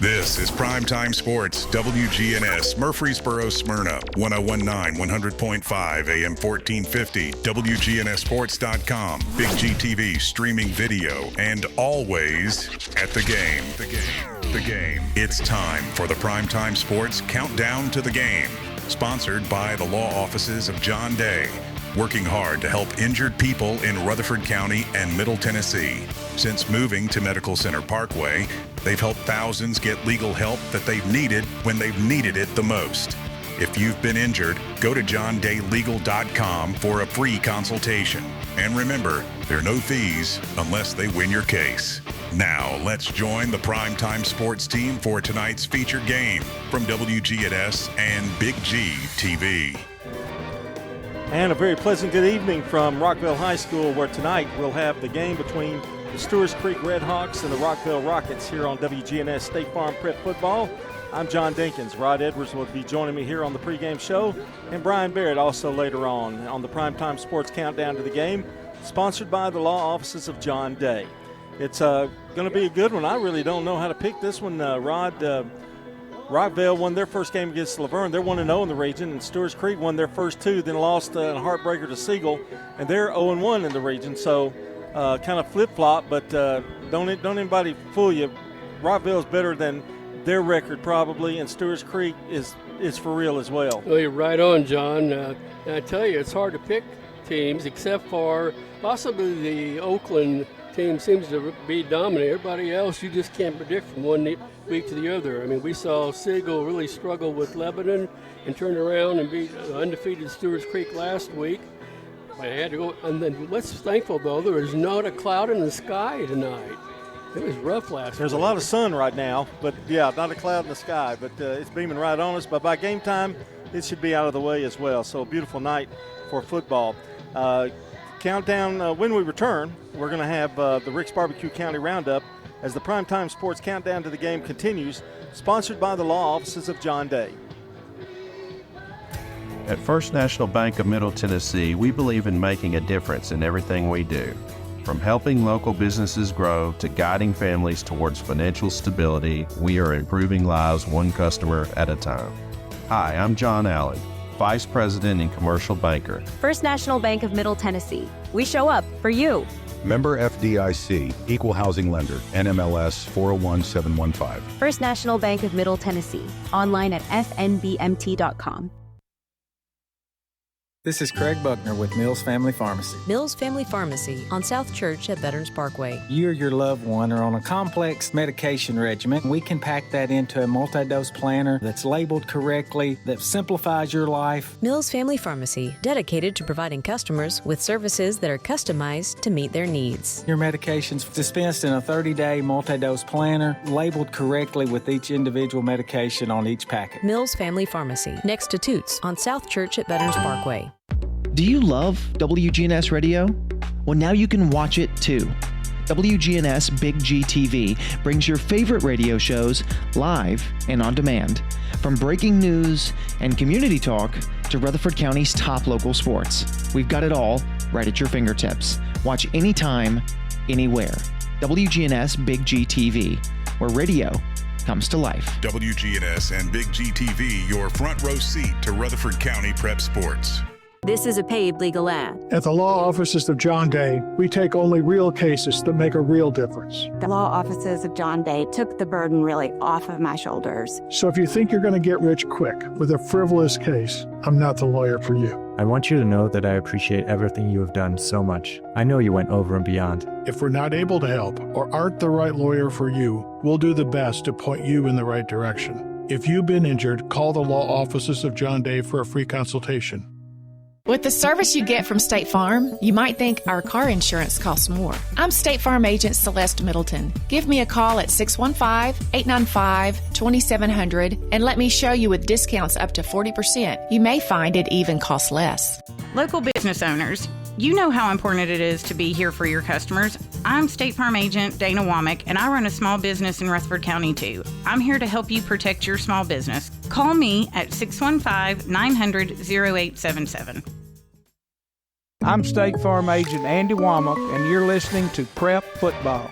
This is Primetime Sports, WGNS, Murfreesboro, Smyrna, 1019, 100.5, AM 1450, WGNSSports.com, Big G TV, streaming video, and always at the game. The game. It's time for the Primetime Sports Countdown to the Game, sponsored by the law offices of John Day, working hard to help injured people in Rutherford County and Middle Tennessee. Since moving to Medical Center Parkway, they've helped thousands get legal help that they've needed when they've needed it the most. If you've been injured, go to johndaylegal.com for a free consultation. And remember, there are no fees unless they win your case. Now, let's join the Primetime Sports team for tonight's featured game from WGNS and Big G TV. And a very pleasant good evening from Rockvale High School, where tonight we'll have the game between the Stewarts Creek Redhawks and the Rockvale Rockets here on WGNS State Farm Prep Football. I'm John Dinkins. Rod Edwards will be joining me here on the pregame show, and Brian Barrett also later on the Primetime Sports Countdown to the Game, sponsored by the law offices of John Day. It's going to be a good one. I really don't know how to pick this one, Rod. Rockvale won their first game against Laverne. They're 1-0 in the region, and Stewarts Creek won their first two, then lost a heartbreaker to Siegel, and they're 0-1 in the region. So kind of flip-flop, but don't anybody fool you. Rockvale's better than their record probably, and Stewarts Creek is for real as well. Well, you're right on, John. And I tell you, it's hard to pick teams except for possibly the Oakland team seems to be dominant. Everybody else, you just can't predict from one week to the other. I mean, we saw Siegel really struggle with Lebanon and turn around and beat undefeated Stewarts Creek last week. I had to go, and then let's thankful though there was not a cloud in the sky tonight. It was rough last week. There's a lot of sun right now, but yeah, not a cloud in the sky, but it's beaming right on us. But by game time, it should be out of the way as well. So a beautiful night for football. Countdown, when we return, we're going to have the Rick's Barbecue County Roundup as the Primetime Sports Countdown to the Game continues, sponsored by the law offices of John Day. At First National Bank of Middle Tennessee, we believe in making a difference in everything we do. From helping local businesses grow to guiding families towards financial stability, we are improving lives one customer at a time. Hi, I'm John Allen, Vice President and Commercial Banker. First National Bank of Middle Tennessee. We show up for you. Member FDIC, Equal Housing Lender, NMLS 401715. First National Bank of Middle Tennessee. Online at fnbmt.com. This is Craig Buckner with Mills Family Pharmacy. Mills Family Pharmacy on South Church at Veterans Parkway. You or your loved one are on a complex medication regimen. We can pack that into a multi-dose planner that's labeled correctly, that simplifies your life. Mills Family Pharmacy, dedicated to providing customers with services that are customized to meet their needs. Your medications dispensed in a 30-day multi-dose planner, labeled correctly with each individual medication on each packet. Mills Family Pharmacy, next to Toots on South Church at Veterans Parkway. Do you love WGNS Radio? Well, now you can watch it too. WGNS Big G TV brings your favorite radio shows live and on demand. From breaking news and community talk to Rutherford County's top local sports. We've got it all right at your fingertips. Watch anytime, anywhere. WGNS Big G TV, where radio comes to life. WGNS and Big G TV, your front row seat to Rutherford County prep sports. This is a paid legal ad. At the law offices of John Day, we take only real cases that make a real difference. The law offices of John Day took the burden really off of my shoulders. So if you think you're going to get rich quick with a frivolous case, I'm not the lawyer for you. I want you to know that I appreciate everything you have done so much. I know you went over and beyond. If we're not able to help or aren't the right lawyer for you, we'll do the best to point you in the right direction. If you've been injured, call the law offices of John Day for a free consultation. With the service you get from State Farm, you might think our car insurance costs more. I'm State Farm agent Celeste Middleton. Give me a call at 615-895-2700 and let me show you with discounts up to 40%. You may find it even costs less. Local business owners, you know how important it is to be here for your customers. I'm State Farm agent Dana Womack, and I run a small business in Rutherford County too. I'm here to help you protect your small business. Call me at 615-900-0877. I'm State Farm agent Andy Womack, and you're listening to Prep Football.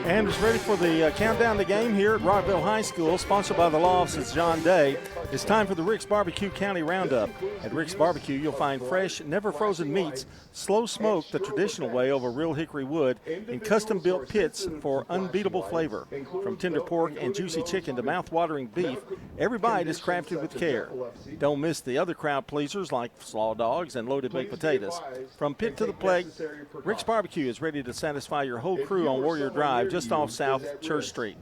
And it's ready for the countdown to the game here at Rockvale High School, sponsored by the law offices John Day. It's time for the Rick's Barbecue County Roundup. At Rick's Barbecue, you'll find fresh, never frozen meats, slow smoked the traditional way over real hickory wood, in custom-built pits for unbeatable flavor. From tender pork and juicy chicken to mouth-watering beef, every bite is crafted with care. Don't miss the other crowd pleasers like slaw dogs and loaded baked potatoes. From pit to the plate, Rick's Barbecue is ready to satisfy your whole crew on Warrior Drive, just off South Church Street.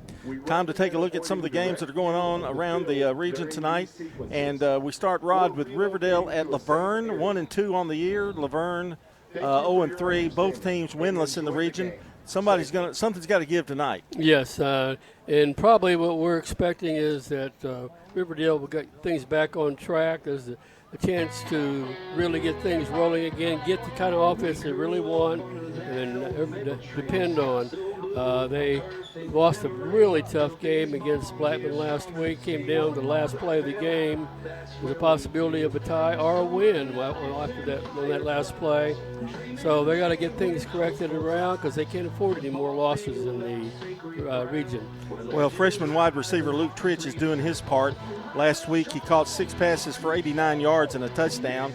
Time to take a look at some of the games that are going on around the region tonight. And we start, Rod, with Riverdale at Laverne, 1-2 on the year. Laverne 0-3, both teams winless in the region. Something's got to give tonight. Yes, and probably what we're expecting is that Riverdale will get things back on track. There's a chance to really get things rolling again, get the kind of offense they really want and depend on. They lost a really tough game against Blackman last week, came down to the last play of the game. There's a possibility of a tie or a win after that last play. So they got to get things corrected around because they can't afford any more losses in the region. Well, freshman wide receiver Luke Tritch is doing his part. Last week he caught 6 passes for 89 yards and a touchdown.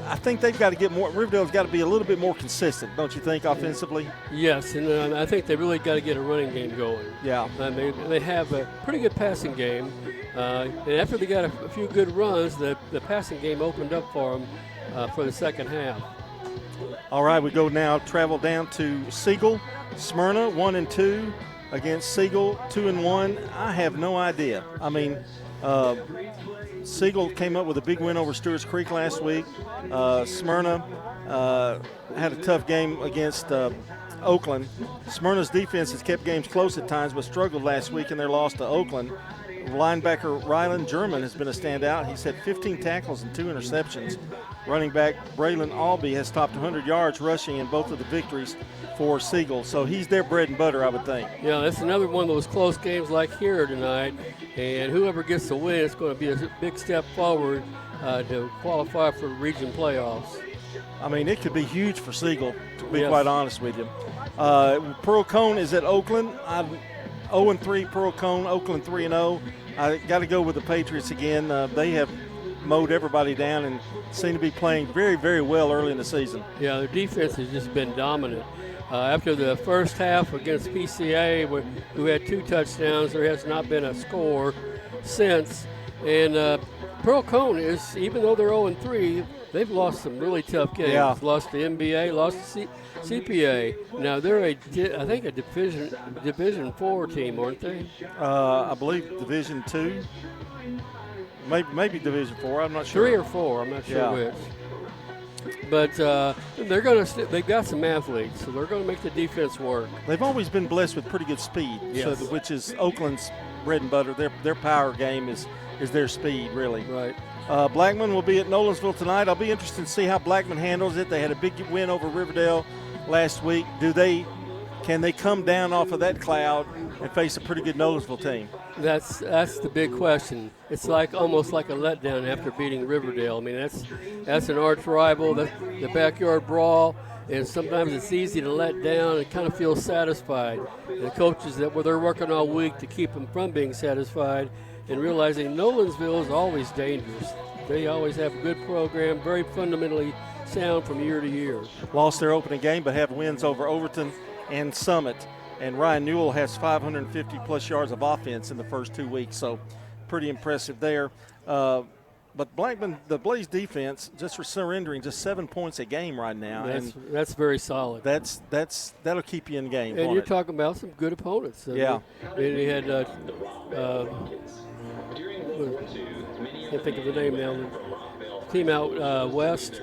I think they've got to get more. Riverdale's got to be a little bit more consistent, don't you think, offensively? Yes, and I think they really got to get a running game going. Yeah. They have a pretty good passing game. And after they got a few good runs, the passing game opened up for them for the second half. All right, we travel down to Siegel. Smyrna, 1-2 against Siegel, 2-1. I have no idea. I mean, Siegel came up with a big win over Stewarts Creek last week. Smyrna had a tough game against Oakland. Smyrna's defense has kept games close at times, but struggled last week in their loss to Oakland. Linebacker Rylan German has been a standout. He's had 15 tackles and 2 interceptions. Running back Braylon Albee has topped 100 yards rushing in both of the victories for Siegel. So he's their bread and butter, I would think. Yeah, that's another one of those close games like here tonight. And whoever gets the win, it's going to be a big step forward to qualify for region playoffs. I mean, it could be huge for Siegel, to be quite honest with you. Pearl Cone is at Oakland. I'm 0-3 Pearl Cone, Oakland 3-0. I got to go with the Patriots again. They have mowed everybody down and seem to be playing very, very well early in the season. Yeah, their defense has just been dominant. After the first half against PCA, who had 2 touchdowns, there has not been a score since. And Pearl Cone is, even though they're 0-3, they've lost some really tough games. Yeah. Lost to MBA, lost to CPA. Now they're a Division 4 team, aren't they? I believe Division 2, maybe Division 4. I'm not sure. 3 or 4. I'm not sure which. But they've got some athletes, so they're going to make the defense work. They've always been blessed with pretty good speed, yes. Which is Oakland's bread and butter. Their power game is their speed, really. Right. Blackman will be at Nolensville tonight. I'll be interested to see how Blackman handles it. They had a big win over Riverdale last week. Can they come down off of that cloud and face a pretty good Nolensville team? That's the big question. It's almost like a letdown after beating Riverdale. I mean, that's an arch rival, the backyard brawl, and sometimes it's easy to let down and kind of feel satisfied. And the coaches they're working all week to keep them from being satisfied and realizing Nolensville is always dangerous. They always have a good program, very fundamentally sound from year to year. Lost their opening game, but have wins over Overton and Summit. And Ryan Newell has 550-plus yards of offense in the first 2 weeks, so pretty impressive there. But Blackman, the Blaze defense, just for surrendering just 7 points a game right now. That's very solid. That'll keep you in game. And you're talking about some good opponents. Yeah. They had I can't think of the name now. The team out west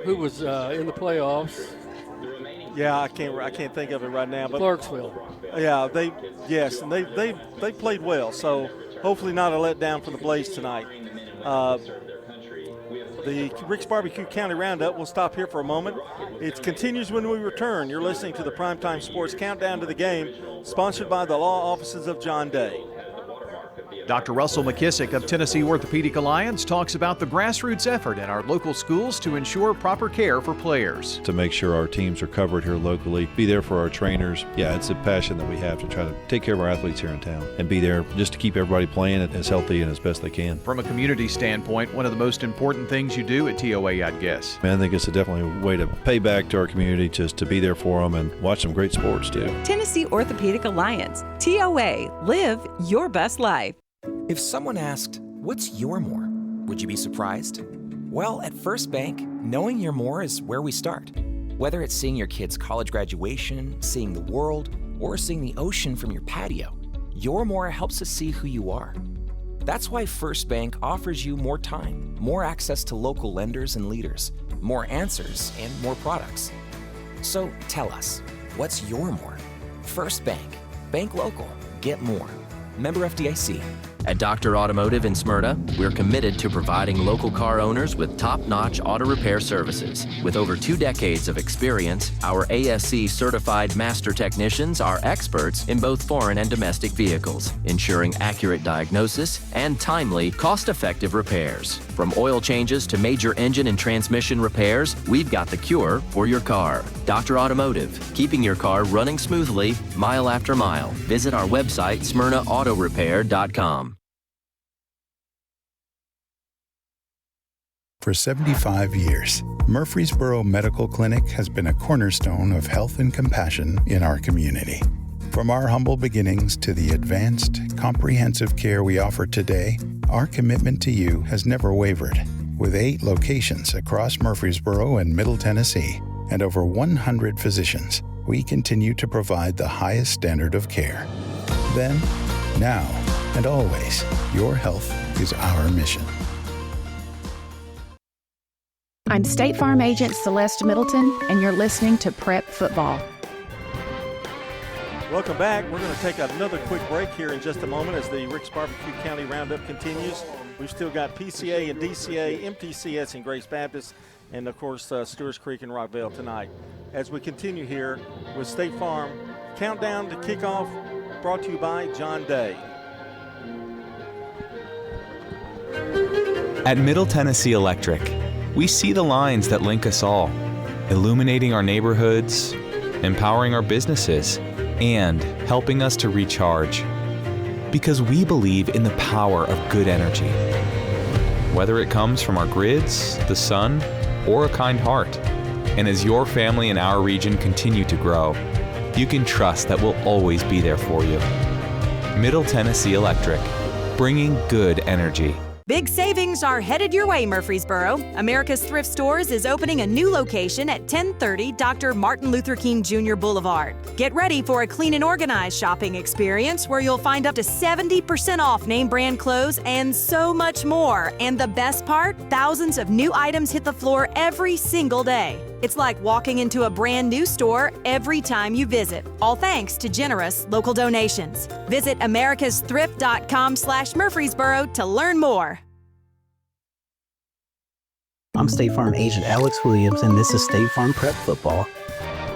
who was in the playoffs. Yeah, I can't think of it right now. But Clarksville. Yeah, they played well. So hopefully not a letdown for the Blaze tonight. The Rick's Barbecue County Roundup will stop here for a moment. It continues when we return. You're listening to the Primetime Sports Countdown to the Game, sponsored by the law offices of John Day. Dr. Russell McKissick of Tennessee Orthopedic Alliance talks about the grassroots effort in our local schools to ensure proper care for players. To make sure our teams are covered here locally, be there for our trainers. Yeah, it's a passion that we have to try to take care of our athletes here in town and be there just to keep everybody playing as healthy and as best they can. From a community standpoint, one of the most important things you do at TOA, I'd guess. I think it's definitely a way to pay back to our community, just to be there for them and watch some great sports too. Tennessee Orthopedic Alliance, TOA, live your best life. If someone asked, what's your more? Would you be surprised? Well, at First Bank, knowing your more is where we start. Whether it's seeing your kid's college graduation, seeing the world, or seeing the ocean from your patio, your more helps us see who you are. That's why First Bank offers you more time, more access to local lenders and leaders, more answers, and more products. So tell us, what's your more? First Bank. Bank local. Get more. Member FDIC. At Dr. Automotive in Smyrna, we're committed to providing local car owners with top-notch auto repair services. With over 2 decades of experience, our ASC certified master technicians are experts in both foreign and domestic vehicles, ensuring accurate diagnosis and timely, cost-effective repairs. From oil changes to major engine and transmission repairs, we've got the cure for your car. Dr. Automotive, keeping your car running smoothly, mile after mile. Visit our website, smyrnaautorepair.com. For 75 years, Murfreesboro Medical Clinic has been a cornerstone of health and compassion in our community. From our humble beginnings to the advanced, comprehensive care we offer today, our commitment to you has never wavered. With 8 locations across Murfreesboro and Middle Tennessee and over 100 physicians, we continue to provide the highest standard of care. Then, now, and always, your health is our mission. I'm State Farm Agent Celeste Middleton, and you're listening to Prep Football. Welcome back. We're going to take another quick break here in just a moment as the Ricks Barbecue County Roundup continues. We've still got PCA and DCA, MTCS and Grace Baptist, and of course Stewarts Creek and Rockvale tonight. As we continue here with State Farm, countdown to kickoff brought to you by John Day. At Middle Tennessee Electric, we see the lines that link us all, illuminating our neighborhoods, empowering our businesses, and helping us to recharge. Because we believe in the power of good energy. Whether it comes from our grids, the sun, or a kind heart. And as your family and our region continue to grow, you can trust that we'll always be there for you. Middle Tennessee Electric, bringing good energy. Big savings are headed your way, Murfreesboro. America's Thrift Stores is opening a new location at 1030 Dr. Martin Luther King Jr. Boulevard. Get ready for a clean and organized shopping experience where you'll find up to 70% off name brand clothes and so much more. And the best part, thousands of new items hit the floor every single day. It's like walking into a brand new store every time you visit, all thanks to generous local donations. Visit americasthrift.com/Murfreesboro to learn more. I'm State Farm Agent Alex Williams, and this is State Farm Prep Football.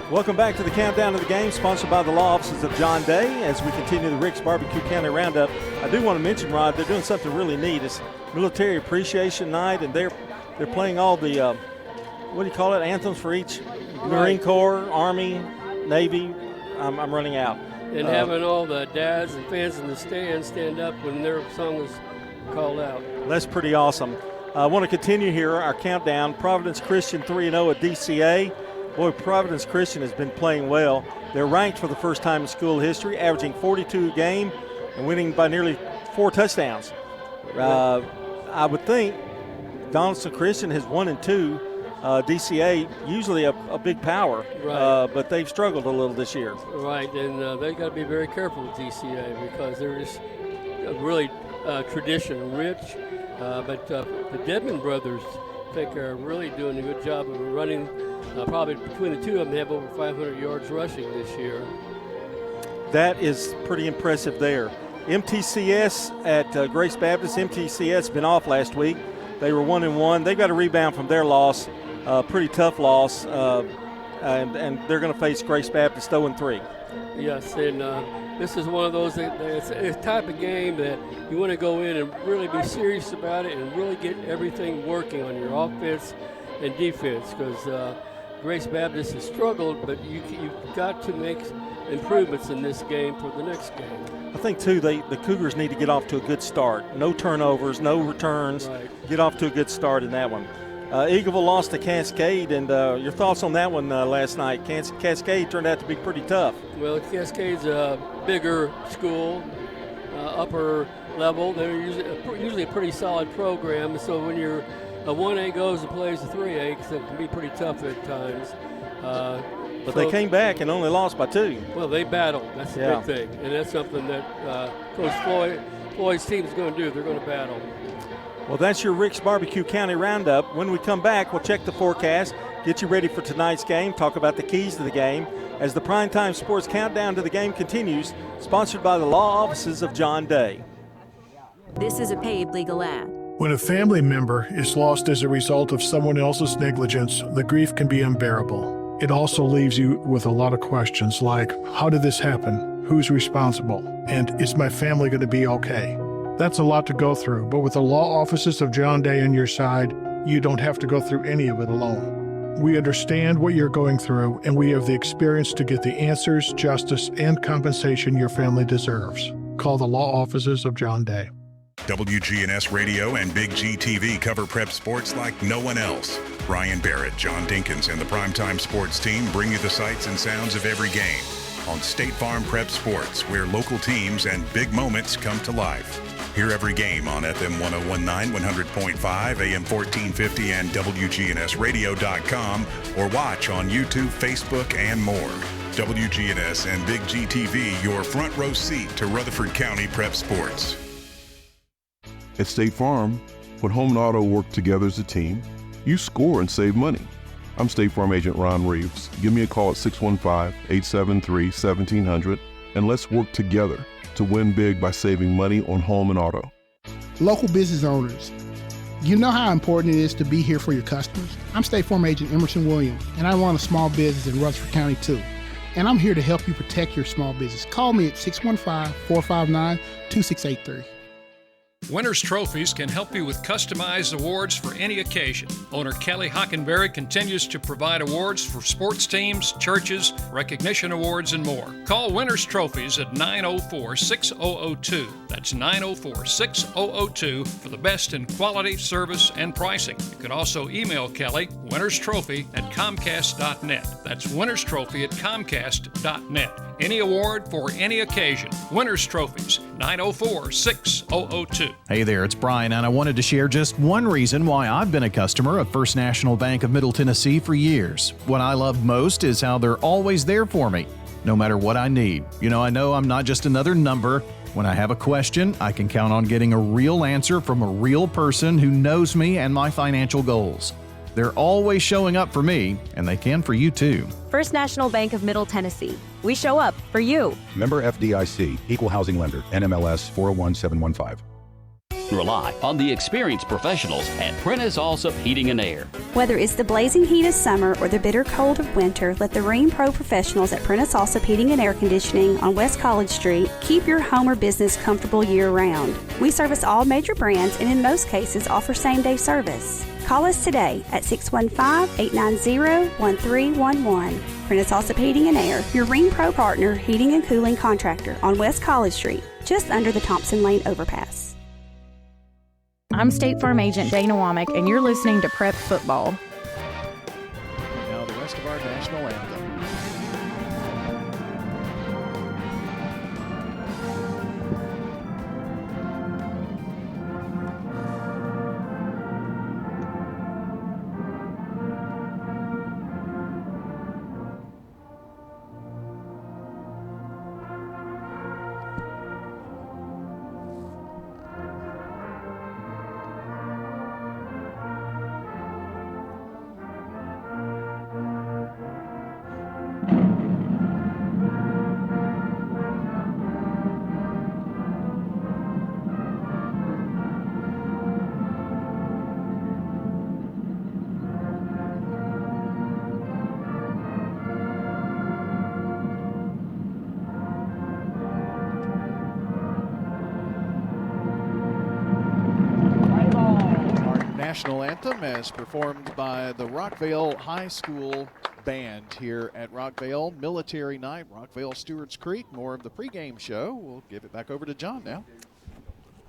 Welcome back to the countdown of the game, sponsored by the law offices of John Day. As we continue the Ricks Barbecue County Roundup, I do want to mention, Rod, they're doing something really neat. It's Military Appreciation Night, and they're playing all the what do you call it? Anthems for each Marine Corps, Army, Navy. I'm running out. And having all the dads and fans in the stands stand up when their song is called out. That's pretty awesome. I want to continue here our countdown. Providence Christian 3-0 at DCA. Boy, Providence Christian has been playing well. They're ranked for the first time in school history, averaging 42 a game and winning by nearly 4 touchdowns. I would think Donaldson Christian has 1 and 2. DCA, usually a big power, right. But they've struggled a little this year. Right, and they've got to be very careful with DCA because they're just really tradition rich. But the Dedman brothers, I think, are really doing a good job of running. Probably between the two of them, they have over 500 yards rushing this year. That is pretty impressive there. MTCS at Grace Baptist. MTCS been off last week. They were 1-1. They've got to rebound from their loss. Pretty tough loss and they're going to face Grace Baptist 0-3. Yes, and this is one of those it's a type of game that you want to go in and really be serious about it and really get everything working on your offense and defense, because Grace Baptist has struggled, but you've got to make improvements in this game for the next game. I think, too, the Cougars need to get off to a good start. No turnovers, no returns. Right. Get off to a good start in that one. Eagleville lost to Cascade, and your thoughts on that one last night? Cascade turned out to be pretty tough. Well, Cascade's a bigger school, upper level. They're usually a pretty solid program, so when you're a 1A goes and plays a 3A, it can be pretty tough at times. But they came back and only lost by 2. Well, they battled. That's a big thing, and that's something that Coach Floyd's team is going to do. They're going to battle. Well, that's your Rick's Barbecue County Roundup. When we come back, we'll check the forecast, get you ready for tonight's game, talk about the keys to the game, as the Primetime Sports Countdown to the game continues, sponsored by the law offices of John Day. This is a paid legal ad. When a family member is lost as a result of someone else's negligence, the grief can be unbearable. It also leaves you with a lot of questions like, how did this happen? Who's responsible? And is my family going to be okay? That's a lot to go through, but with the law offices of John Day on your side, you don't have to go through any of it alone. We understand what you're going through, and we have the experience to get the answers, justice, and compensation your family deserves. Call the law offices of John Day. WGNS Radio and Big G TV cover prep sports like no one else. Brian Barrett, John Dinkins, and the Primetime Sports team bring you the sights and sounds of every game on State Farm Prep Sports, where local teams and big moments come to life. Hear every game on FM 1019, 100.5, AM 1450, and WGNSradio.com, or watch on YouTube, Facebook, and more. WGNS and Big G TV, your front row seat to Rutherford County Prep Sports. At State Farm, when home and auto work together as a team, you score and save money. I'm State Farm Agent Ron Reeves. Give me a call at 615-873-1700, and let's work together to win big by saving money on home and auto. Local business owners, you know how important it is to be here for your customers. I'm State Farm Agent Emerson Williams, and I run a small business in Rutherford County too. And I'm here to help you protect your small business. Call me at 615-459-2683. Winners Trophies can help you with customized awards for any occasion. Owner Kelly Hockenberry continues to provide awards for sports teams, churches, recognition awards, and more. Call Winners Trophies at 904-6002. That's 904-6002 for the best in quality, service, and pricing. You can also email Kelly, winnerstrophy@comcast.net. That's winnerstrophy@comcast.net. Any award for any occasion. Winners Trophies, 904-6002. Hey there, it's Brian, and I wanted to share just one reason why I've been a customer of First National Bank of Middle Tennessee for years. What I love most is how they're always there for me, no matter what I need. You know, I know I'm not just another number. When I have a question, I can count on getting a real answer from a real person who knows me and my financial goals. They're always showing up for me, and they can for you too. First National Bank of Middle Tennessee. We show up for you. Member FDIC, Equal Housing Lender, NMLS 401715. Rely on the experienced professionals at Prentice Allsup Heating and Air. Whether it's the blazing heat of summer or the bitter cold of winter, let the Rheem Pro professionals at Prentice Allsup Heating and Air Conditioning on West College Street keep your home or business comfortable year-round. We service all major brands and in most cases offer same-day service. Call us today at 615-890-1311. Prentice Allsup Heating and Air, your Rheem Pro partner heating and cooling contractor on West College Street, just under the Thompson Lane overpass. I'm State Farm Agent Dana Womack, and you're listening to Prep Football. Now the rest of our national anthem. national anthem as performed by the Rockvale High School Band here at Rockvale Military Night, Rockvale Stewarts Creek. More of the pregame show. We'll give it back over to John now.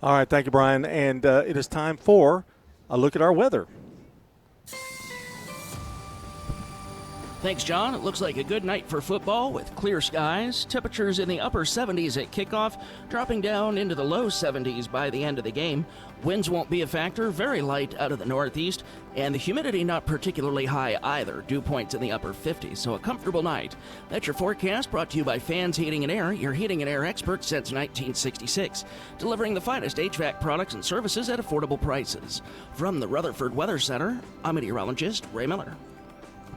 All right, thank you, Brian. And it is time for a look at our weather. Thanks, John. It looks like a good night for football with clear skies. Temperatures in the upper 70s at kickoff, dropping down into the low 70s by the end of the game. Winds won't be a factor, very light out of the northeast, and the humidity not particularly high either. Dew points in the upper 50s, so a comfortable night. That's your forecast, brought to you by Fans Heating and Air, your heating and air experts since 1966. Delivering the finest HVAC products and services at affordable prices. From the Rutherford Weather Center, I'm meteorologist Ray Miller.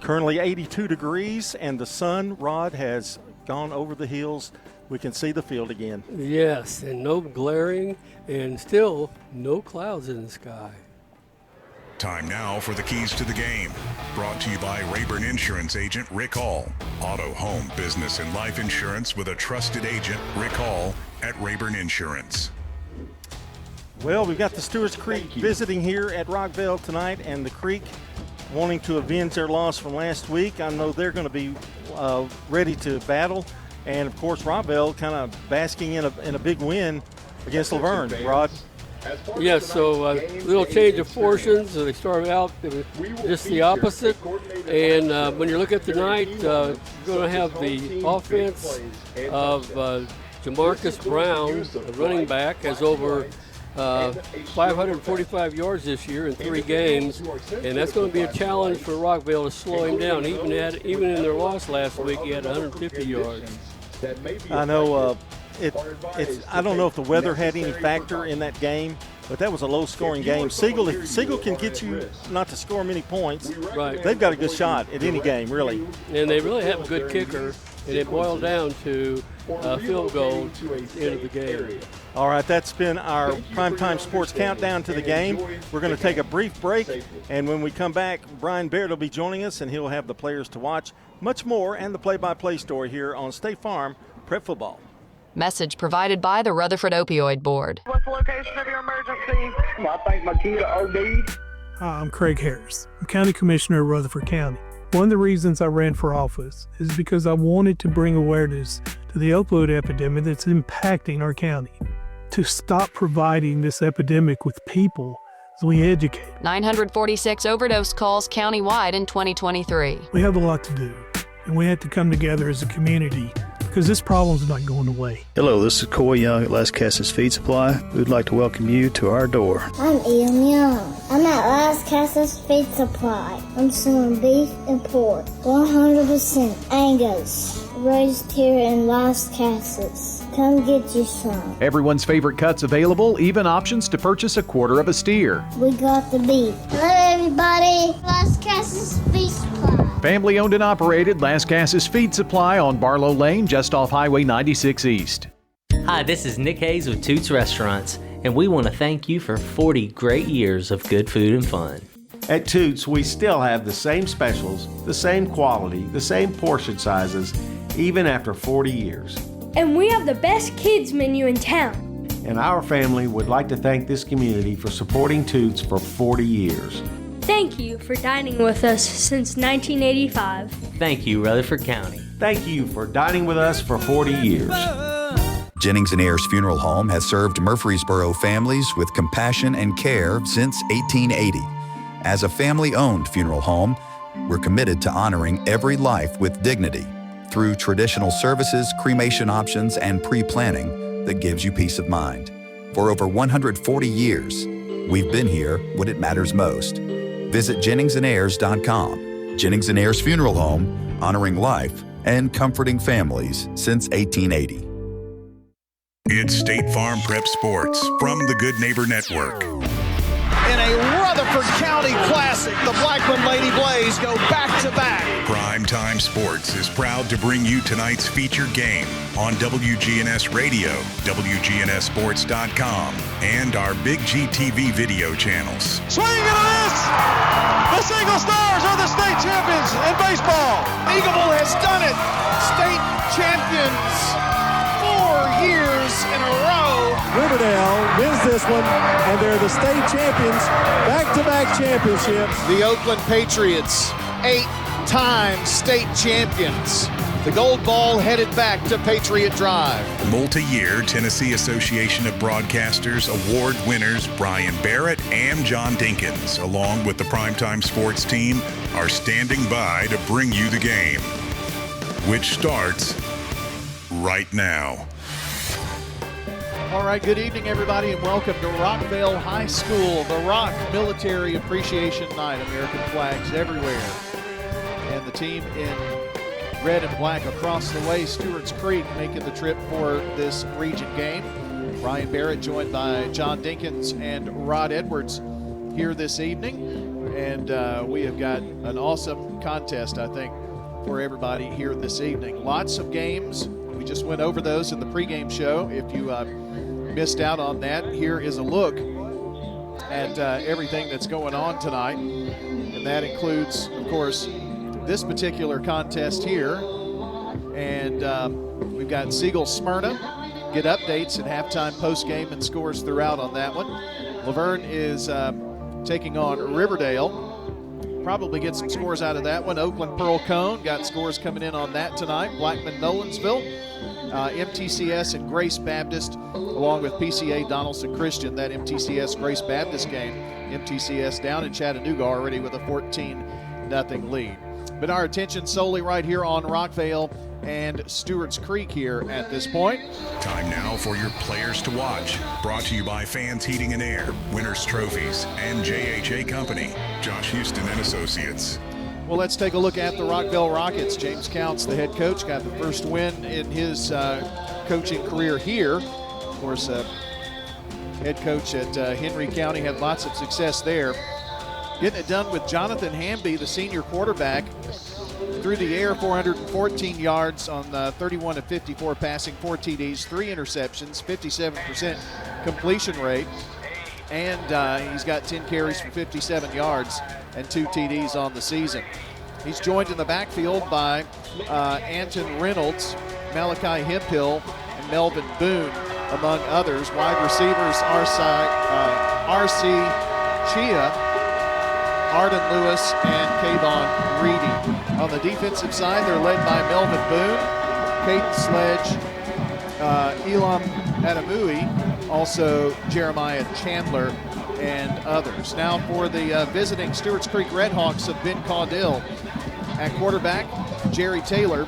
Currently 82 degrees, and the sun, Rod, has gone over the hills. We can see the field again. Yes, and no glaring, and still no clouds in the sky. Time now for the keys to the game. Brought to you by Rayburn Insurance agent Rick Hall. Auto, home, business, and life insurance with a trusted agent, Rick Hall, at Rayburn Insurance. Well, we've got the Stewarts Creek visiting here at Rockvale tonight, and the Creek wanting to avenge their loss from last week. I know they're going to be ready to battle. And, of course, Rockvale kind of basking in a big win against Laverne. Rod? Yes, so a little change of fortunes. They started out just the opposite. And when you look at tonight, you're going to have the offense of Jamarcus Brown, a running back, has over 545 yards this year in 3 games, and that's going to be a challenge for Rockvale to slow him down. Even in their loss last week, he had 150 yards. I know I don't know if the weather had any factor in that game, but that was a low-scoring game. If Siegel can get you not to score many points, right, they've got a good shot at any game, really. And they really have a good kicker, and it boiled down to a field goal at the end of the game. All right, that's been our Primetime Sports Countdown to the game. We're going to take a brief break, and when we come back, Brian Baird will be joining us, and he'll have the players to watch, much more, and the play-by-play story here on State Farm Prep Football. Message provided by the Rutherford Opioid Board. What's the location of your emergency? I think my kid OD'd. Hi, I'm Craig Harris. I'm County Commissioner of Rutherford County. One of the reasons I ran for office is because I wanted to bring awareness to the opioid epidemic that's impacting our county. To stop providing this epidemic with people as we educate. 946 overdose calls countywide in 2023. We have a lot to do, and we have to come together as a community because this problem's not going away. Hello, this is Coy Young at Las Casas Feed Supply. We would like to welcome you to our door. I'm Ian Young. I'm at Las Casas Feed Supply. I'm selling beef and pork, 100% Angus, raised here in Las Casas. Come get you some. Everyone's favorite cuts available, even options to purchase a quarter of a steer. We got the beef. Hello, everybody. Las Casas Feed Supply. Family owned and operated, Las Casas Feed Supply on Barlow Lane, just off Highway 96 East. Hi, this is Nick Hayes with Toots Restaurants, and we want to thank you for 40 great years of good food and fun. At Toots, we still have the same specials, the same quality, the same portion sizes, even after 40 years. And we have the best kids menu in town. And our family would like to thank this community for supporting Toots for 40 years. Thank you for dining with us since 1985. Thank you, Rutherford County. Thank you for dining with us for 40 years. Jennings and Ayers Funeral Home has served Murfreesboro families with compassion and care since 1880. As a family-owned funeral home, we're committed to honoring every life with dignity through traditional services, cremation options, and pre-planning that gives you peace of mind. For over 140 years, we've been here when it matters most. Visit JenningsandAyers.com. Jennings and Ayers Funeral Home, honoring life and comforting families since 1880. It's State Farm Prep Sports from the Good Neighbor Network. In a Rutherford County Classic, the Blackman Lady Blaze go back-to-back. Primetime Sports is proud to bring you tonight's featured game on WGNS Radio, WGNSSports.com, and our Big G TV video channels. Swing and a miss! The Single Stars are the state champions in baseball. Eagleville has done it. State champions 4 years in a row. Riverdale wins this one, and they're the state champions, back-to-back championships. The Oakland Patriots, 8-time state champions. The gold ball headed back to Patriot Drive. Multi-year Tennessee Association of Broadcasters award winners Brian Barrett and John Dinkins, along with the Primetime Sports team, are standing by to bring you the game, which starts right now. All right, good evening, everybody, and welcome to Rockvale High School, the Rock Military Appreciation Night. American flags everywhere. And the team in red and black across the way, Stewarts Creek, making the trip for this region game. Brian Barrett joined by John Dinkins and Rod Edwards here this evening. And we have got an awesome contest, I think, for everybody here this evening. Lots of games. We just went over those in the pregame show. If you missed out on that, here is a look at everything that's going on tonight. And that includes, of course, this particular contest here. And we've got Siegel Smyrna. Get updates at halftime, postgame, and scores throughout on that one. Laverne is taking on Riverdale. Probably get some scores out of that one. Oakland Pearl Cone got scores coming in on that tonight. Blackman Nolensville, MTCS and Grace Baptist, along with PCA Donaldson Christian. That MTCS Grace Baptist game, MTCS down in Chattanooga already with a 14-0 lead. But our attention solely right here on Rockvale and Stewarts Creek here at this point. Time now for your players to watch. Brought to you by Fans Heating and Air, Winners Trophies, and JHA Company. Josh Houston and Associates. Well, let's take a look at the Rockvale Rockets. James Counts, the head coach, got the first win in his coaching career here. Of course, head coach at Henry County, had lots of success there. Getting it done with Jonathan Hamby, the senior quarterback. Through the air, 414 yards on 31 of 54 passing, 4 TDs, 3 interceptions, 57% completion rate. And he's got 10 carries for 57 yards and 2 TDs on the season. He's joined in the backfield by Anton Reynolds, Malachi Hemphill, and Melvin Boone, among others. Wide receivers, R.C. Chia, Arden Lewis, and Kayvon Reedy. On the defensive side, they're led by Melvin Boone, Caden Sledge, Elam Adamui, also Jeremiah Chandler, and others. Now for the visiting Stewarts Creek Redhawks of Ben Caudill. At quarterback, Jerry Taylor.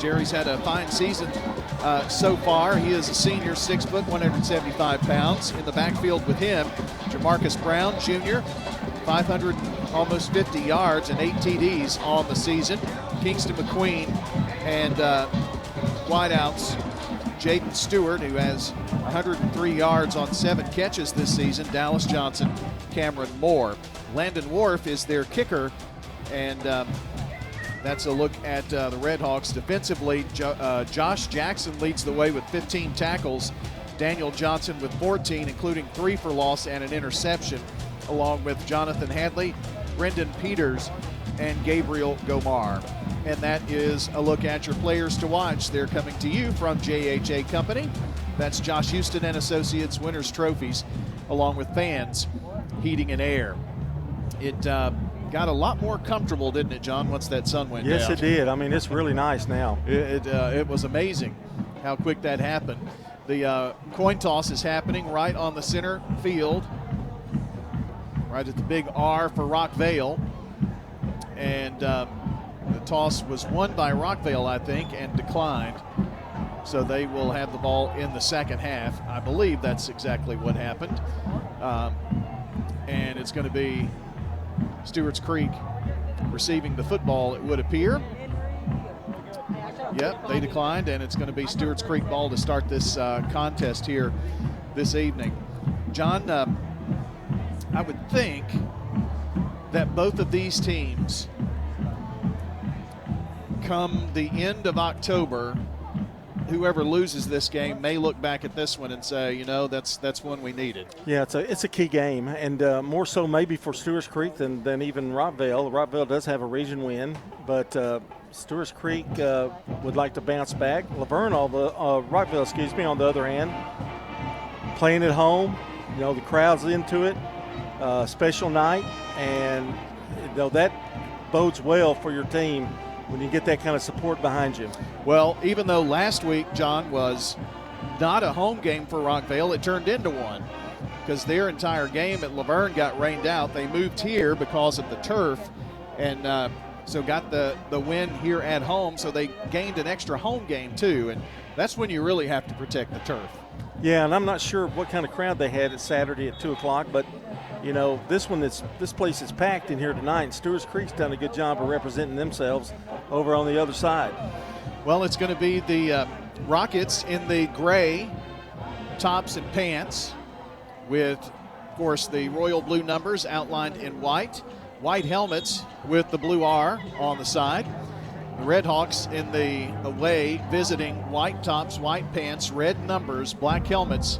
Jerry's had a fine season so far. He is a senior, 6 foot, 175 pounds. In the backfield with him, Jamarcus Brown, Jr., 500, almost 50 yards and 8 TDs on the season. Kingston McQueen and wideouts, Jaden Stewart, who has 103 yards on 7 catches this season. Dallas Johnson, Cameron Moore. Landon Wharf is their kicker, and that's a look at the Redhawks. Defensively, Josh Jackson leads the way with 15 tackles. Daniel Johnson with 14, including 3 for loss and an interception, along with Jonathan Hadley, Brendan Peters, and Gabriel Gomar. And that is a look at your players to watch. They're coming to you from JHA Company. That's Josh Houston and Associates, Winners Trophies, along with Fans Heating and Air. It got a lot more comfortable, didn't it, John, once that sun went down? Yes, it did. I mean, it's really nice now. It was amazing how quick that happened. The coin toss is happening right on the center field, right at the big R for Rockvale. And the toss was won by Rockvale, I think, and declined. So they will have the ball in the second half. I believe that's exactly what happened. And it's going to be Stewarts Creek receiving the football, it would appear. Yep, they declined, and it's going to be Stewarts Creek ball to start this contest here this evening. John, I would think that both of these teams, come the end of October, whoever loses this game may look back at this one and say, you know, that's one we needed. Yeah, it's a key game, and more so maybe for Stewarts Creek than even Rockvale. Rockvale does have a region win, but Stewarts Creek would like to bounce back. Rockvale, on the other hand, playing at home, the crowd's into it, special night, and that bodes well for your team when you get that kind of support behind you. Well, even though last week, John, was not a home game for Rockvale, it turned into one because their entire game at Laverne got rained out. They moved here because of the turf, and so got the win here at home, so they gained an extra home game too, and that's when you really have to protect the turf. Yeah, and I'm not sure what kind of crowd they had at Saturday at 2 o'clock, but this place is packed in here tonight, and Stewarts Creek's done a good job of representing themselves over on the other side. Well, it's going to be the Rockets in the gray tops and pants with, of course, the royal blue numbers outlined in white. White helmets with the blue R on the side. The Redhawks in the away visiting white tops, white pants, red numbers, black helmets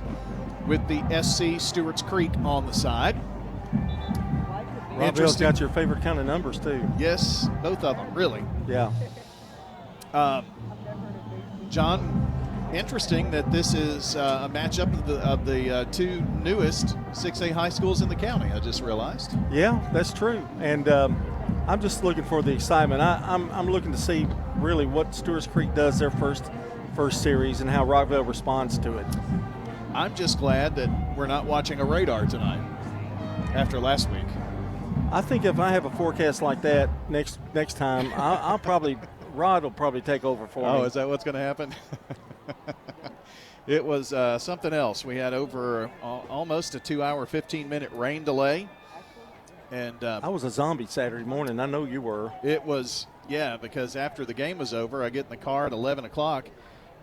with the SC Stewarts Creek on the side. Rockvale's got your favorite kind of numbers too. Yes, both of them, really. Yeah. John, interesting that this is a matchup of the two newest 6A high schools in the county, I just realized. Yeah, that's true. And I'm just looking for the excitement. I'm looking to see really what Stewarts Creek does their first series and how Rockvale responds to it. I'm just glad that we're not watching a radar tonight after last week. I think if I have a forecast like that next time, Rod will probably take over for me. Oh, is that what's going to happen? It was something else. We had over almost a 2-hour, 15-minute rain delay. And I was a zombie Saturday morning. I know you were. It was, yeah, because after the game was over, I get in the car at 11 o'clock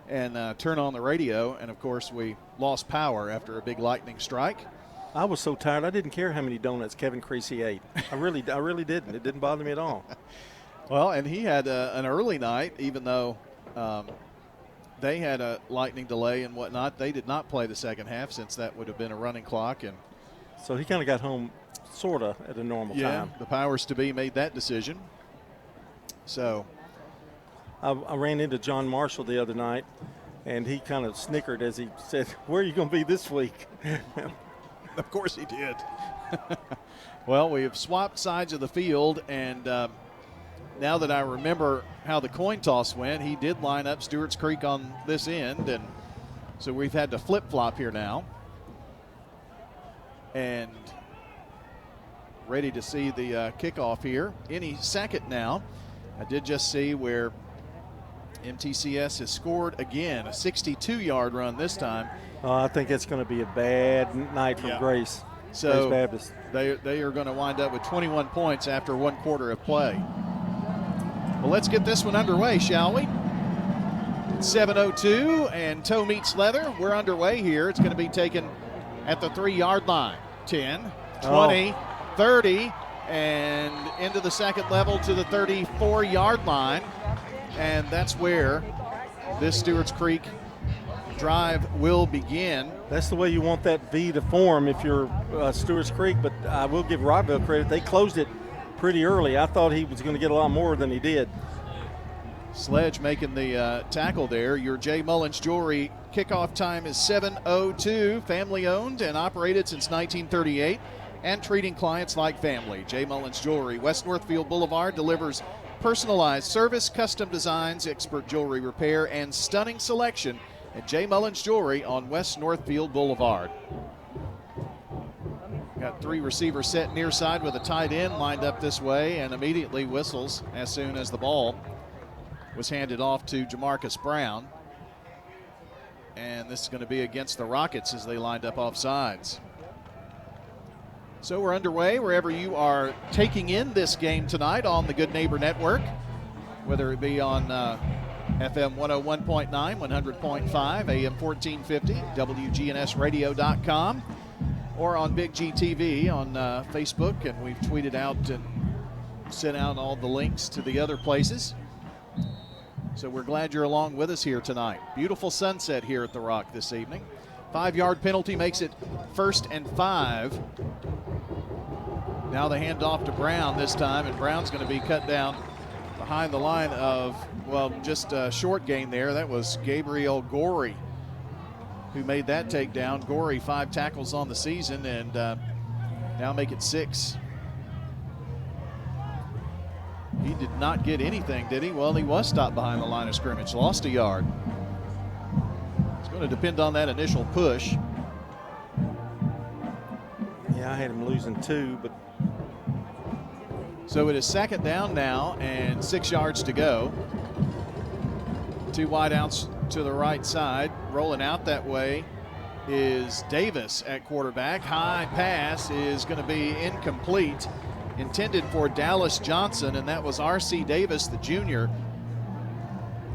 and turn on the radio. And, of course, we lost power after a big lightning strike. I was so tired, I didn't care how many donuts Kevin Creasy ate. I really didn't. It didn't bother me at all. Well, and he had an early night, even though they had a lightning delay and whatnot. They did not play the second half since that would have been a running clock. And so he kind of got home sort of at a normal time. The powers to be made that decision. So I ran into John Marshall the other night, and he kind of snickered as he said, "Where are you going to be this week?" Of course he did. Well, we have swapped sides of the field, and now that I remember how the coin toss went, he did line up Stewarts Creek on this end, and so we've had to flip-flop here now. And ready to see the kickoff here any second now. I did just see where MTCS has scored again, a 62-yard run this time. I think it's going to be a bad night for Grace. So Grace Baptist. They are going to wind up with 21 points after 1 quarter of play. Well, let's get this one underway, shall we? It's 7:02 and toe meets leather. We're underway here. It's going to be taken at the 3-yard line. 10, 20, 30, and into the second level to the 34-yard line. And that's where this Stewarts Creek drive will begin. That's the way you want that V to form if you're Stewarts Creek, but I will give Rockvale credit. They closed it pretty early. I thought he was going to get a lot more than he did. Sledge making the tackle there. Your J. Mullins Jewelry kickoff time is 7:02. Family owned and operated since 1938 and treating clients like family. J. Mullins Jewelry, West Northfield Boulevard, delivers personalized service, custom designs, expert jewelry repair, and stunning selection at J. Mullins Jewelry on West Northfield Boulevard. Got 3 receivers set near side with a tight end lined up this way, and immediately whistles as soon as the ball was handed off to Jamarcus Brown. And this is going to be against the Rockets as they lined up off sides. So we're underway wherever you are taking in this game tonight on the Good Neighbor Network, whether it be on FM 101.9, 100.5, AM 1450, WGNSradio.com, or on Big G TV on Facebook, and we've tweeted out and sent out all the links to the other places. So we're glad you're along with us here tonight. Beautiful sunset here at the Rock this evening. 5-yard penalty makes it 1st and 5. Now the handoff to Brown this time, and Brown's going to be cut down behind the line of, well, just a short gain there. That was Gabriel Gorey who made that takedown. Gorey, 5 tackles on the season, and now make it 6. He did not get anything, did he? Well, he was stopped behind the line of scrimmage, lost a yard. It's going to depend on that initial push. Yeah, I had him losing 2, but. So it is 2nd down now and 6 yards to go. 2 wide outs to the right side. Rolling out that way is Davis at quarterback. High pass is going to be incomplete. Intended for Dallas Johnson, and that was R.C. Davis, the junior,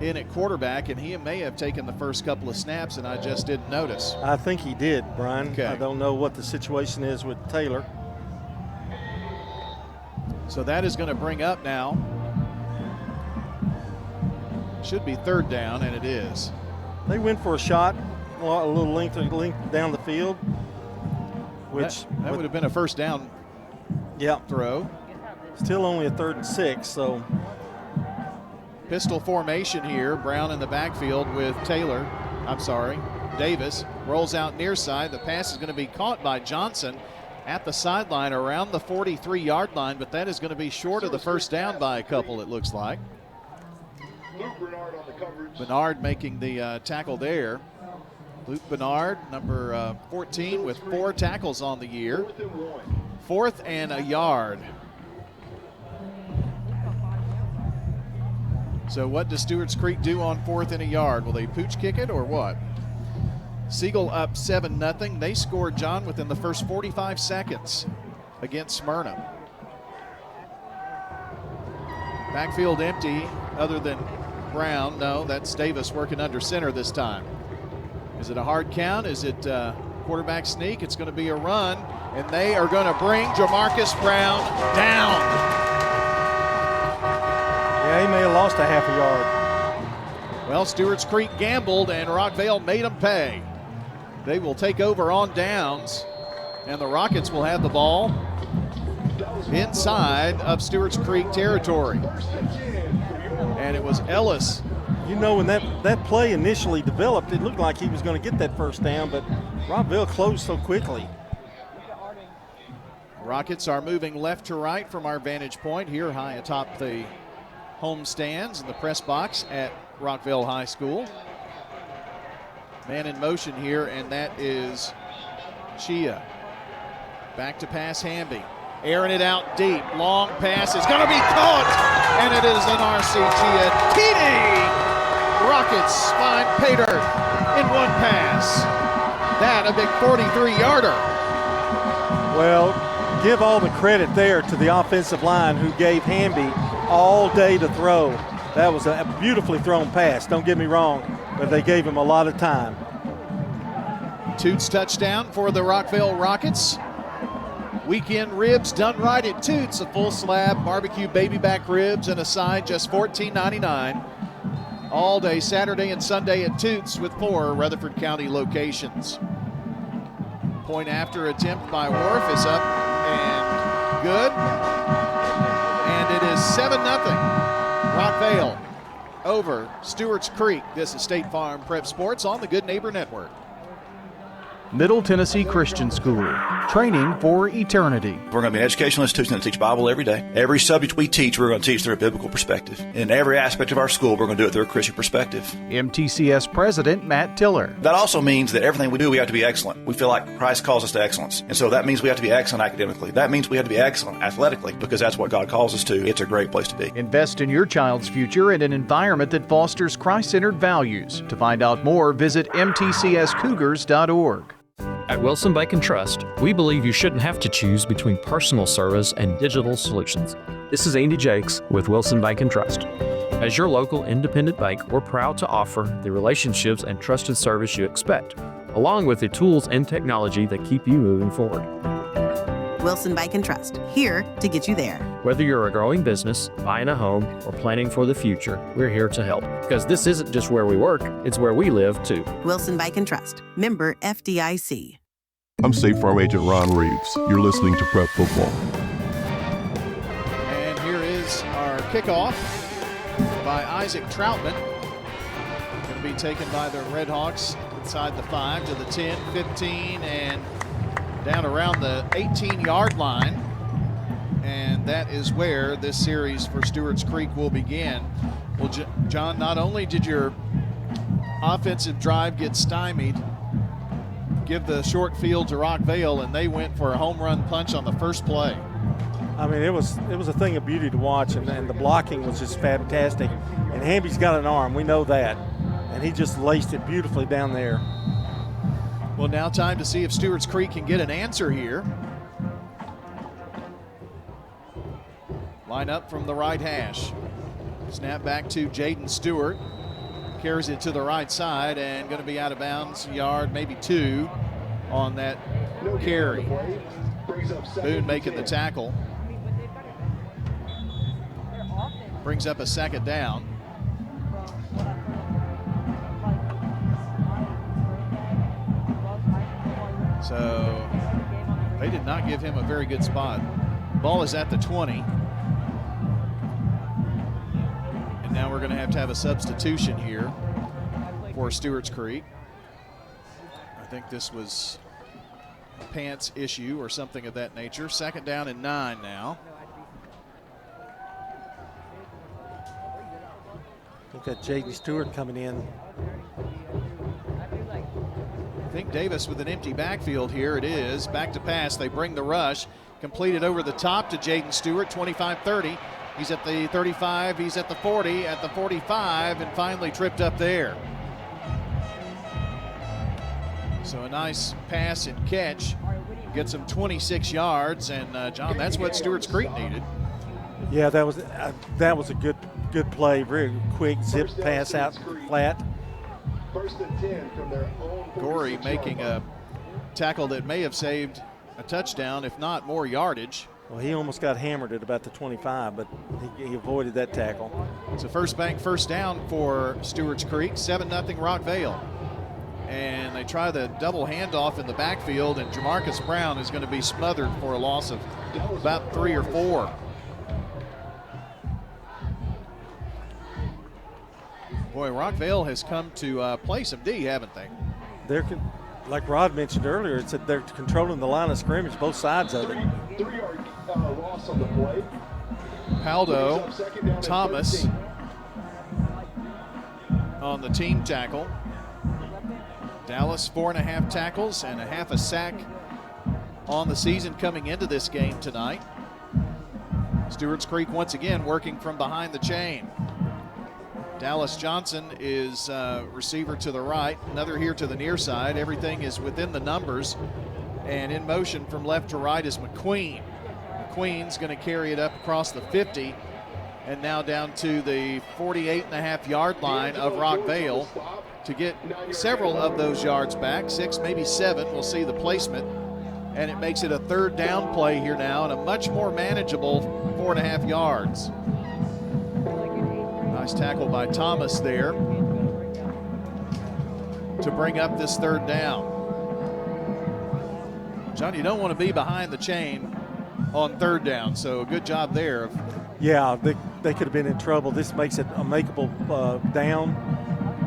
in at quarterback, and he may have taken the first couple of snaps, and I just didn't notice. I think he did, Brian. Okay. I don't know what the situation is with Taylor. So that is going to bring up now. Should be 3rd down, and it is. They went for a shot, a little length down the field, which that would have been a 1st down. Throw. Still only a 3rd and 6, so. Pistol formation here. Brown in the backfield with Davis. Rolls out near side. The pass is going to be caught by Johnson at the sideline around the 43-yard line, but that is going to be short of the 1st down by a couple, it looks like. Bernard making the tackle there. Luke Bernard, number 14, with 4 tackles on the year. 4th and a yard. So what does Stewarts Creek do on 4th and a yard? Will they pooch kick it or what? Siegel up 7-0. They scored, John, within the first 45 seconds against Smyrna. Backfield empty other than Brown. No, that's Davis working under center this time. Is it a hard count? Is it quarterback sneak? It's going to be a run, and they are going to bring Jamarcus Brown down. Yeah, he may have lost a half a yard. Well, Stewarts Creek gambled, and Rockvale made them pay. They will take over on downs, and the Rockets will have the ball inside of Stewarts Creek territory. And it was Ellis. You know, when that play initially developed, it looked like he was going to get that 1st down, but Rockvale closed so quickly. Rockets are moving left to right from our vantage point here high atop the home stands in the press box at Rockvale High School. Man in motion here, and that is Chia. Back to pass Hamby. Airing it out deep. Long pass is going to be caught, and it is an R.C. Chia. TD! Rockets find Pater in 1 pass. That a big 43-yarder. Well, give all the credit there to the offensive line who gave Hamby all day to throw. That was a beautifully thrown pass, don't get me wrong, but they gave him a lot of time. Toots touchdown for the Rockvale Rockets. Weekend ribs done right at Toots. A full slab barbecue baby back ribs and a side, just $14.99. All day Saturday and Sunday at Toots with 4 Rutherford County locations. Point after attempt by Worf is up and good. And it is 7-0. Rockvale over Stewarts Creek. This is State Farm Prep Sports on the Good Neighbor Network. Middle Tennessee Christian School, training for eternity. We're going to be an educational institution that teach Bible every day. Every subject we teach, we're going to teach through a biblical perspective. In every aspect of our school, we're going to do it through a Christian perspective. MTCS President Matt Tiller. That also means that everything we do, we have to be excellent. We feel like Christ calls us to excellence. And so that means we have to be excellent academically. That means we have to be excellent athletically, because that's what God calls us to. It's a great place to be. Invest in your child's future in an environment that fosters Christ-centered values. To find out more, visit mtcscougars.org. At Wilson Bank & Trust, we believe you shouldn't have to choose between personal service and digital solutions. This is Andy Jakes with Wilson Bank & Trust. As your local independent bank, we're proud to offer the relationships and trusted service you expect, along with the tools and technology that keep you moving forward. Wilson Bank & Trust, here to get you there. Whether you're a growing business, buying a home, or planning for the future, we're here to help. Because this isn't just where we work, it's where we live, too. Wilson Bank & Trust, member FDIC. I'm State Farm Agent Ron Reeves. You're listening to Prep Football. And here is our kickoff by Isaac Troutman. Going to be taken by the Red Hawks inside the 5 to the 10, 15, and down around the 18-yard line. And that is where this series for Stewarts Creek will begin. Well, John, not only did your offensive drive get stymied, give the short field to Rockvale, and they went for a home run punch on the first play. I mean, it was a thing of beauty to watch, and the blocking was just fantastic. And Hamby's got an arm, we know that, and he just laced it beautifully down there. Well, now time to see if Stewarts Creek can get an answer here. Line up from the right hash. Snap back to Jaden Stewart. Carries it to the right side and going to be out of bounds, a yard, maybe 2 on that carry. Boone making the tackle. Brings up a second down. So they did not give him a very good spot. Ball is at the 20. And now we're going to have a substitution here for Stewarts Creek. I think this was a pants issue or something of that nature. Second down and 9 now. I think that Jaden Stewart coming in. I think Davis with an empty backfield here. It is. Back to pass. They bring the rush. Completed over the top to Jaden Stewart, 25-30. He's at the 35, he's at the 40, at the 45, and finally tripped up there. So a nice pass and catch. Gets him 26 yards, and John, that's what Stewarts Creek needed. Yeah, that was a good play. Very quick zip pass out flat. First and 10 from their own. Gorey making a tackle that may have saved a touchdown, if not more yardage. Well, he almost got hammered at about the 25, but he avoided that tackle. It's a first down for Stewarts Creek, 7-0 Rockvale. And they try the double handoff in the backfield, and Jamarcus Brown is going to be smothered for a loss of about 3 or 4. Boy, Rockvale has come to play some D, haven't they? Like Rod mentioned earlier, it's that they're controlling the line of scrimmage, both sides of it. 3-yard loss on the play. Paldo, Thomas on the team tackle. Dallas 4.5 tackles and a half a sack on the season coming into this game tonight. Stewarts Creek once again working from behind the chain. Dallas Johnson is receiver to the right, another here to the near side. Everything is within the numbers. And in motion from left to right is McQueen. McQueen's going to carry it up across the 50 and now down to the 48.5-yard line of Rockvale to get several of those yards back, 6, maybe 7. We'll see the placement. And it makes it a third down play here now and a much more manageable 4.5 yards. Nice tackle by Thomas there to bring up this third down. John, you don't want to be behind the chain on third down, so good job there. Yeah, they could have been in trouble. This makes it a makeable down.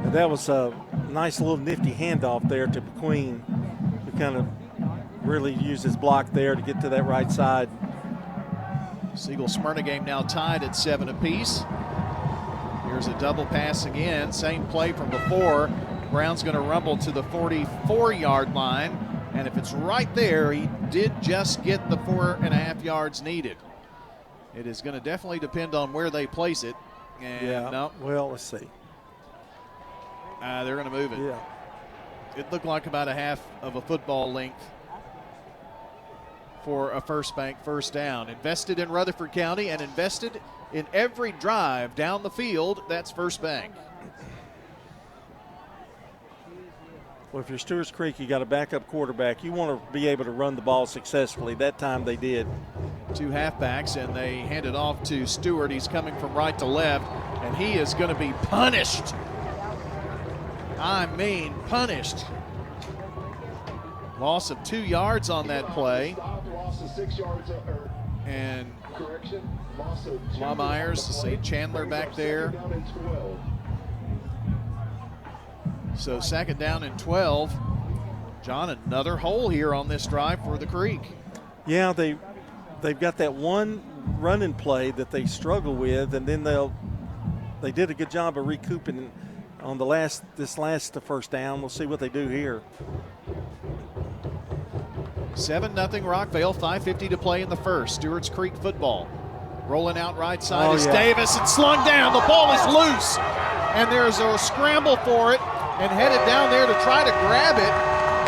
And that was a nice little nifty handoff there to McQueen, who kind of really used his block there to get to that right side. Siegel-Smyrna game now tied at 7 apiece. Here's a double pass again, same play from before. Brown's going to rumble to the 44-yard line, and if it's right there, he did just get the 4.5 yards needed. It is going to definitely depend on where they place it. And yeah, no. Well, let's see. They're going to move it. Yeah. It looked like about a half of a football length for a First Bank first down. Invested in Rutherford County and invested in every drive down the field. That's First Bank. Well, if you're Stewarts Creek, you got a backup quarterback. You want to be able to run the ball successfully. That time they did. 2 halfbacks, and they hand it off to Stewart. He's coming from right to left, and he is going to be punished. I mean, punished. Loss of 2 yards on that play. And Myers, see Chandler back there. So 2nd down and 12. John, another hole here on this drive for the Creek. Yeah, they've got that one running play that they struggle with, and then they did a good job of recouping on this last first down. We'll see what they do here. 7-0 Rockvale, 5:50 to play in the first. Stewarts Creek football. Rolling out right side is Davis, and slung down. The ball is loose, and there's a scramble for it, and headed down there to try to grab it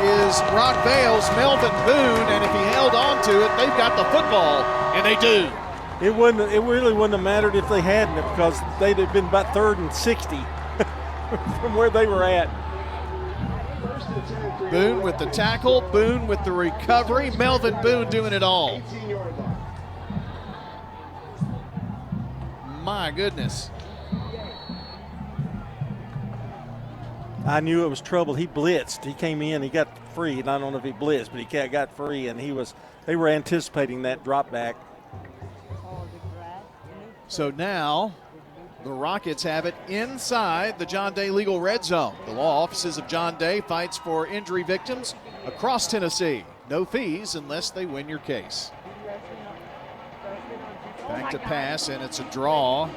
is Rockvale's Melvin Boone, and if he held on to it, they've got the football, and they do. It really wouldn't have mattered if they hadn't, because they'd have been about 3rd and 60 from where they were at. Boone with the tackle, Boone with the recovery, Melvin Boone doing it all. My goodness. I knew it was trouble. He blitzed. He came in, he got free, and I don't know if he blitzed, but he got free, and they were anticipating that drop back. So now the Rockets have it inside the John Day Legal Red Zone. The law offices of John Day fights for injury victims across Tennessee. No fees unless they win your case. Back to pass, and it's a draw.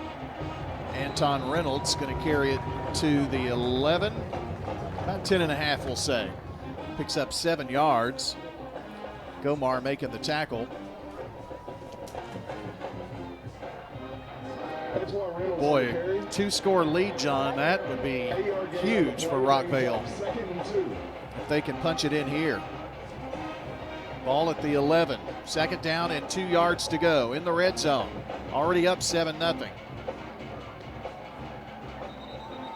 Anton Reynolds going to carry it to the 11, about 10.5 we'll say. Picks up 7 yards. Gomar making the tackle. Boy, 2-score lead, John. That would be huge for Rockvale if they can punch it in here. Ball at the 11. 2nd down and 2 yards to go in the red zone. Already up 7-0.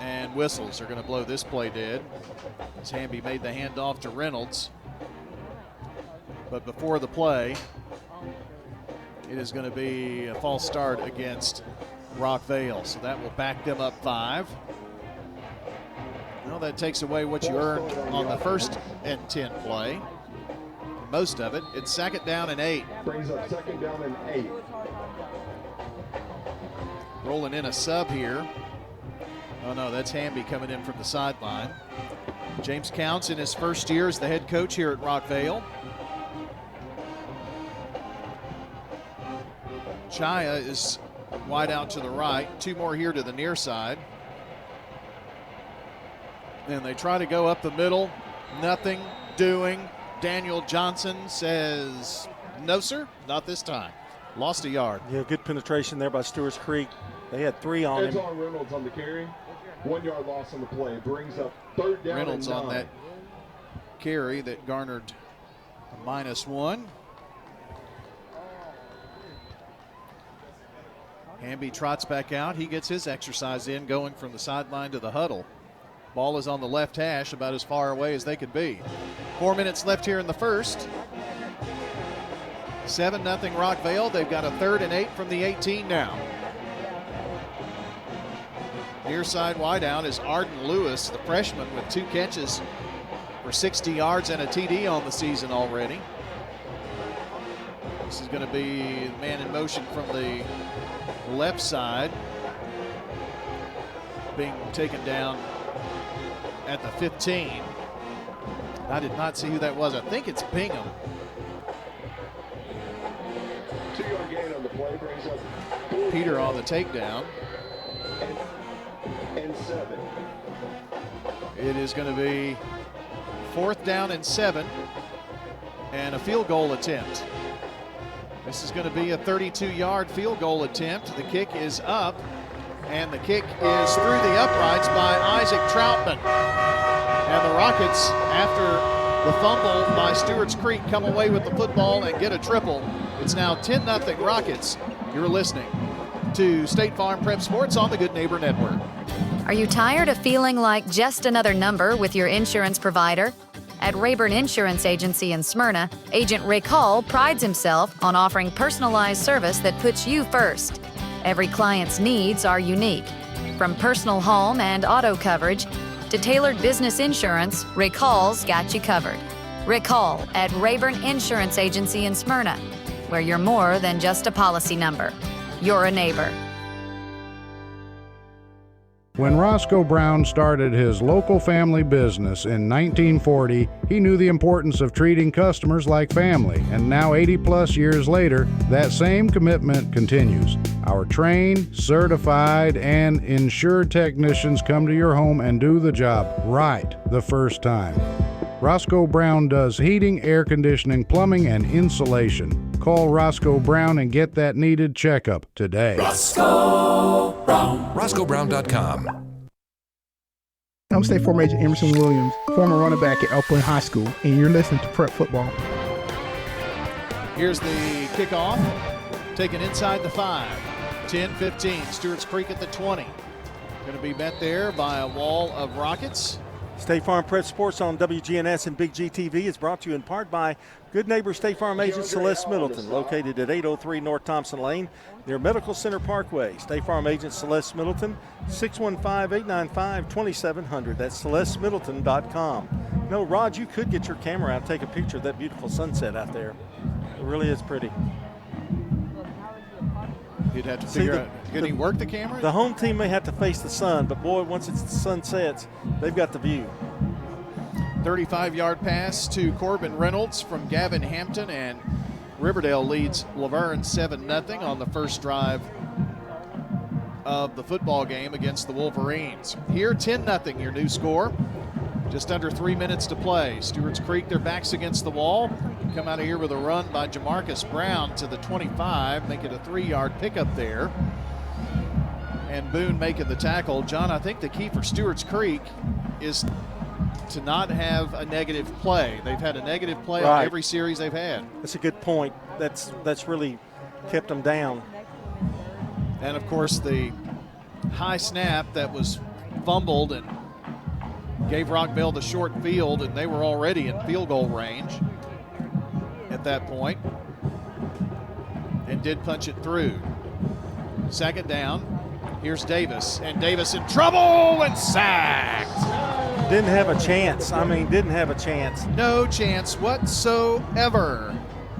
And whistles are going to blow this play dead, as Hamby made the handoff to Reynolds. But before the play, it is going to be a false start against Rockvale, so that will back them up 5. Well, that takes away what you earned on the 1st and 10 play. Most of it. It's 2nd down and 8. Brings up 2nd down and 8. Rolling in a sub here. Oh no, that's Hamby coming in from the sideline. James Counts in his first year as the head coach here at Rockvale. Chaya is wide out to the right. 2 more here to the near side. And they try to go up the middle. Nothing doing. Daniel Johnson says, no, sir, not this time. Lost a yard. Yeah, good penetration there by Stewarts Creek. They had 3 on him. Anton Reynolds on the carry. 1 yard loss on the play. Brings up 3rd down Reynolds and 9. on that carry that garnered a -1. Hamby trots back out. He gets his exercise in, going from the sideline to the huddle. Ball is on the left hash, about as far away as they could be. 4 minutes left here in the first. 7-0 Rockvale. They've got a 3rd and 8 from the 18 now. Near side wide out is Arden Lewis, the freshman, with 2 catches for 60 yards and a TD on the season already. This is going to be the man in motion from the left side, being taken down at the 15. I did not see who that was. I think it's Bingham. 2-yard gain on the play. Brings up Peter on the takedown. And 7. It is going to be 4th down and 7 and a field goal attempt. This is going to be a 32-yard field goal attempt. The kick is up, and the kick is through the uprights by Isaac Troutman. And the Rockets, after the fumble by Stewarts Creek, come away with the football and get a triple. It's now 10-0 Rockets. You're listening to State Farm Prep Sports on the Good Neighbor Network. Are you tired of feeling like just another number with your insurance provider? At Rayburn Insurance Agency in Smyrna, Agent Rick Hall prides himself on offering personalized service that puts you first. Every client's needs are unique. From personal home and auto coverage to tailored business insurance, Rick Hall's got you covered. Rick Hall at Rayburn Insurance Agency in Smyrna, where you're more than just a policy number. You're a neighbor. When Roscoe Brown started his local family business in 1940, he knew the importance of treating customers like family, and now 80-plus years later, that same commitment continues. Our trained, certified, and insured technicians come to your home and do the job right the first time. Roscoe Brown does heating, air conditioning, plumbing, and insulation. Call Roscoe Brown and get that needed checkup today. Roscoe Brown. RoscoeBrown.com. I'm State Farm Agent Emerson Williams, former running back at Elkwood High School, and you're listening to Prep Football. Here's the kickoff, taken inside the 5. 10-15, Stewarts Creek at the 20. Going to be met there by a wall of Rockets. State Farm Prep Sports on WGNS and Big GTV is brought to you in part by good neighbor State Farm agent Celeste Middleton, located at 803 North Thompson Lane near Medical Center Parkway. State Farm agent Celeste Middleton, 615-895-2700. That's CelesteMiddleton.com. No, Rod, you could get your camera out and take a picture of that beautiful sunset out there. It really is pretty. You'd have to figure out, could he work the camera? The home team may have to face the sun, but boy, once the sun sets, they've got the view. 35-yard pass to Corbin Reynolds from Gavin Hampton, and Riverdale leads Laverne 7-0 on the first drive of the football game against the Wolverines. Here, 10-0, your new score. Just under 3 minutes to play. Stewarts Creek, their backs against the wall. Come out of here with a run by Jamarcus Brown to the 25, make it a 3-yard pickup there. And Boone making the tackle. John, I think the key for Stewarts Creek is to not have a negative play. They've had a negative play on every series they've had. That's a good point. That's really kept them down. And, of course, the high snap that was fumbled and gave Rockvale the short field, and they were already in field goal range at that point, and did punch it through. Second down. Here's Davis, and Davis in trouble and sacked. Didn't have a chance. Didn't have a chance. No chance whatsoever.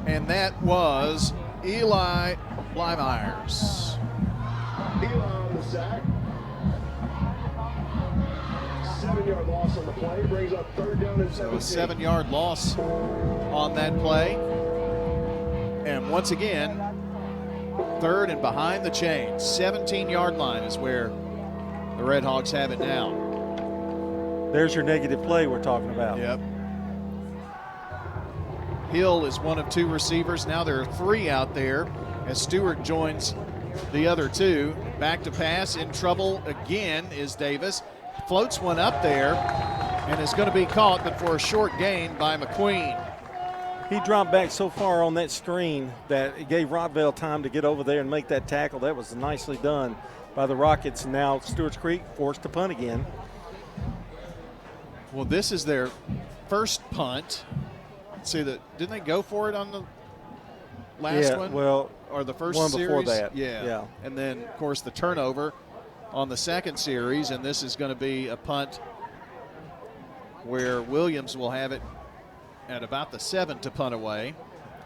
And that was Eli Blymeyers. Eli on the sack. 7-yard loss on the play, brings up third down and 17. So a 7-yard loss on that play. And once again, third and behind the chains. 17-yard line is where the Red Hogs have it now. There's your negative play we're talking about. Yep. Hill is one of 2 receivers. Now there are 3 out there as Stewart joins the other 2. Back to pass, in trouble again is Davis. Floats one up there and is going to be caught, but for a short gain by McQueen. He dropped back so far on that screen that it gave Rockvale time to get over there and make that tackle. That was nicely done by the Rockets. And now Stewarts Creek forced to punt again. Well, this is their first punt. See, didn't they go for it on the last one? Well, or the first one series? before that. Yeah. And then, of course, the turnover on the second series, and this is going to be a punt where Williams will have it at about the 7 to punt away.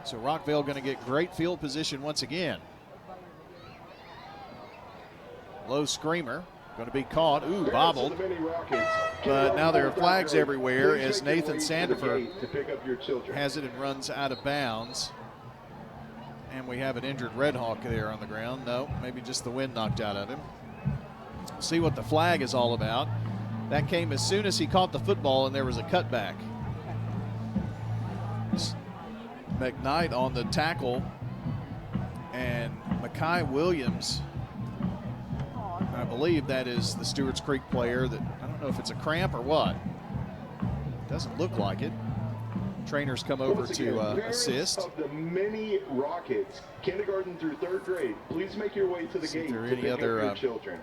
So Rockvale going to get great field position once again. Low screamer, going to be caught. Ooh, bobbled. But now there are flags everywhere as Nathan Sandiford has it and runs out of bounds. And we have an injured Red Hawk there on the ground. No, maybe just the wind knocked out of him. See what the flag is all about. That came as soon as he caught the football and there was a cutback. McKnight on the tackle, and Makai Williams, I believe that is the Stewarts Creek player that, I don't know if it's a cramp or what. Doesn't look like it. Trainers come over to assist. Of the many Rockets, kindergarten through 3rd grade, please make your way to the gate to pick up your children.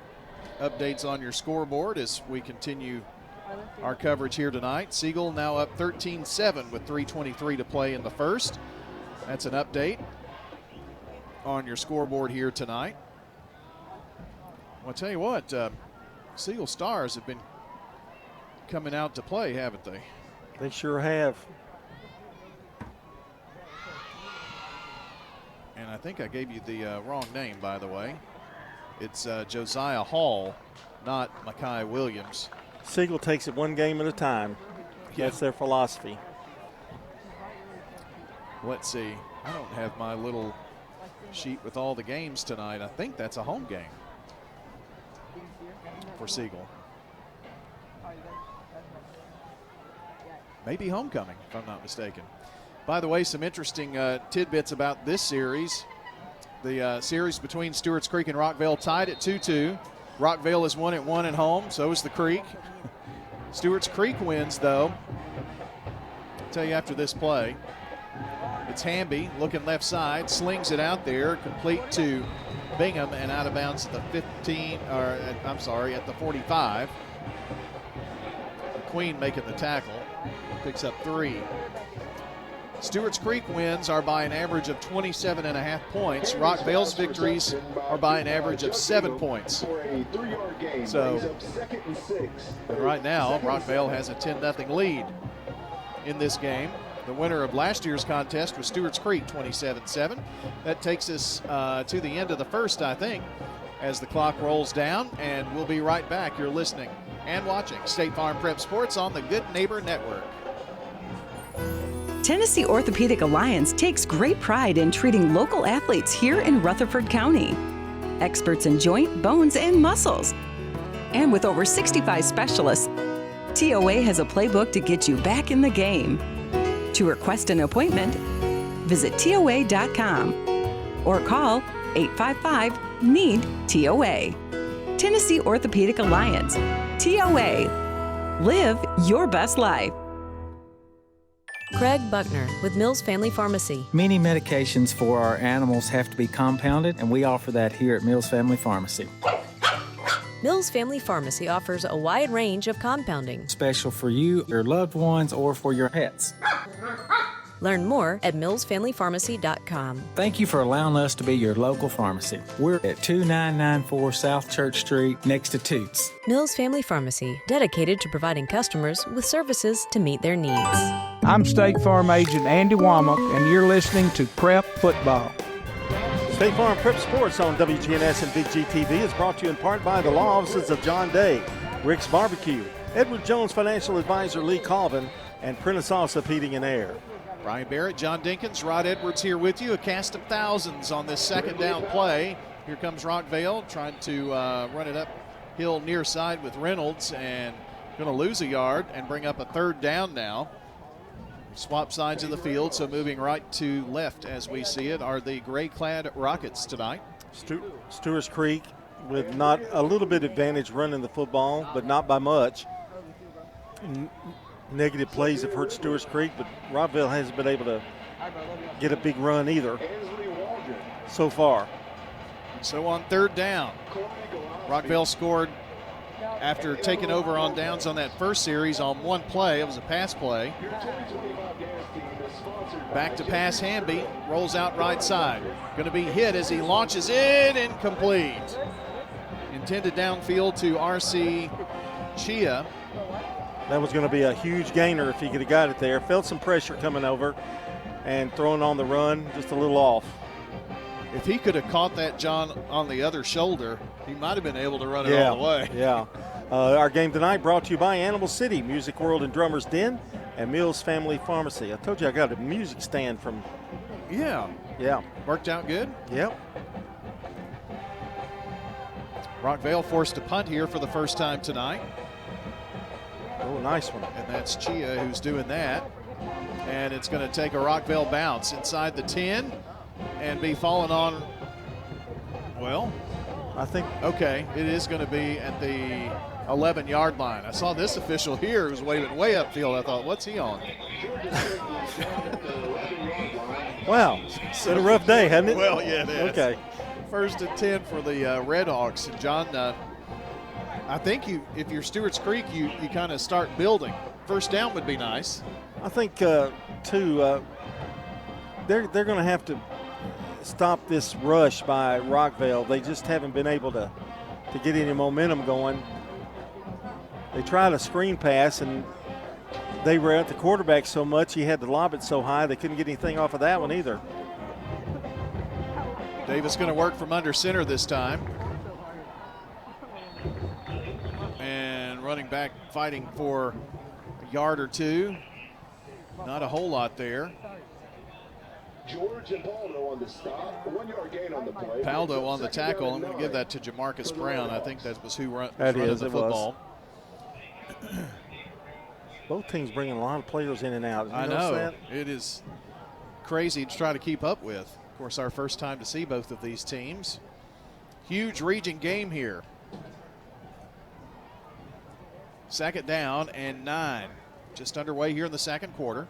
Updates on your scoreboard as we continue our coverage here tonight. Siegel now up 13-7 with 3:23 to play in the first. That's an update on your scoreboard here tonight. Well, I'll tell you what, Siegel Stars have been coming out to play, haven't they? They sure have. And I think I gave you the wrong name, by the way. It's Josiah Hall, not Makai Williams. Siegel takes it one game at a time. That's their philosophy. Let's see. I don't have my little sheet with all the games tonight. I think that's a home game for Siegel. Maybe homecoming, if I'm not mistaken. By the way, some interesting tidbits about this series. The series between Stewarts Creek and Rockvale tied at 2-2. Rockvale is 1-1 at home, so is the Creek. Stewarts Creek wins, though. I'll tell you after this play. It's Hamby looking left side, slings it out there, complete to Bingham and out of bounds at the 15, or at the 45. McQueen making the tackle, picks up 3. Stewarts Creek wins are by an average of 27.5 points. Rockvale's victories are by an average of 7 points. So right now, Rockvale has a 10-0 lead in this game. The winner of last year's contest was Stewarts Creek, 27-7. That takes us to the end of the first, I think, as the clock rolls down, and we'll be right back. You're listening and watching State Farm Prep Sports on the Good Neighbor Network. Tennessee Orthopedic Alliance takes great pride in treating local athletes here in Rutherford County. Experts in joint, bones, and muscles. And with over 65 specialists, TOA has a playbook to get you back in the game. To request an appointment, visit TOA.com or call 855-NEED-TOA. Tennessee Orthopedic Alliance. TOA. Live your best life. Craig Buckner with Mills Family Pharmacy. Many medications for our animals have to be compounded, and we offer that here at Mills Family Pharmacy. Mills Family Pharmacy offers a wide range of compounding. Special for you, your loved ones, or for your pets. Learn more at millsfamilypharmacy.com. Thank you for allowing us to be your local pharmacy. We're at 2994 South Church Street, next to Toots. Mills Family Pharmacy, dedicated to providing customers with services to meet their needs. I'm State Farm Agent Andy Womack, and you're listening to Prep Football. State Farm Prep Sports on WGNS and Big G TV is brought to you in part by the law offices of John Day, Rick's Barbecue, Edward Jones Financial Advisor Lee Colvin, and Prentice Alsop Heating and Air. Brian Barrett, John Dinkins, Rod Edwards here with you. A cast of thousands on this second down play. Here comes Rockvale trying to run it uphill near side with Reynolds and going to lose a yard and bring up a third down now. Swap sides of the field, so moving right to left as we see it are the gray-clad Rockets tonight. Stewarts Creek with not a little bit advantage running the football, but not by much. Negative plays have hurt Stewarts Creek, but Rockvale hasn't been able to get a big run either so far. So on third down, Rockvale scored after taking over on downs on that first series on one play. It was a pass play. Back to pass, Hamby rolls out right side. Going to be hit as he launches it, incomplete. Intended downfield to R.C. Chia. That was going to be a huge gainer if he could have got it there. Felt some pressure coming over and throwing on the run, just a little off. If he could have caught that, John, on the other shoulder, he might have been able to run it all the way. Yeah. Our game tonight brought to you by Animal City, Music World and Drummers Den, and Mills Family Pharmacy. I told you I got a music stand from. Yeah. Worked out good? Yep. Rockvale forced a punt here for the first time tonight. Oh, nice one. And that's Chia who's doing that. And it's going to take a Rockvale bounce inside the 10 and be falling on, well, I think. Okay, it is going to be at the 11-yard line. I saw this official here who's waving way upfield. I thought, what's he on? Wow, it's been a rough day, hasn't it? Well, yeah, it is. Okay. First and 10 for the Red Hawks. And John, I think if you're Stewarts Creek, you kind of start building. First down would be nice. I think, too, they're going to have to stop this rush by Rockvale. They just haven't been able to get any momentum going. They tried a screen pass, and they were at the quarterback so much he had to lob it so high they couldn't get anything off of that one either. Davis going to work from under center this time. back fighting for a yard or two. Not a whole lot there. George and Paldo on the stop. 1 yard gain on the play. Paldo on the tackle. I'm going to give that to Jamarcus Brown. I think that was who was running the football. Both teams bringing a lot of players in and out. I know. It is crazy to try to keep up with. Of course, our first time to see both of these teams. Huge region game here. 2nd down and 9. Just underway here in the second quarter.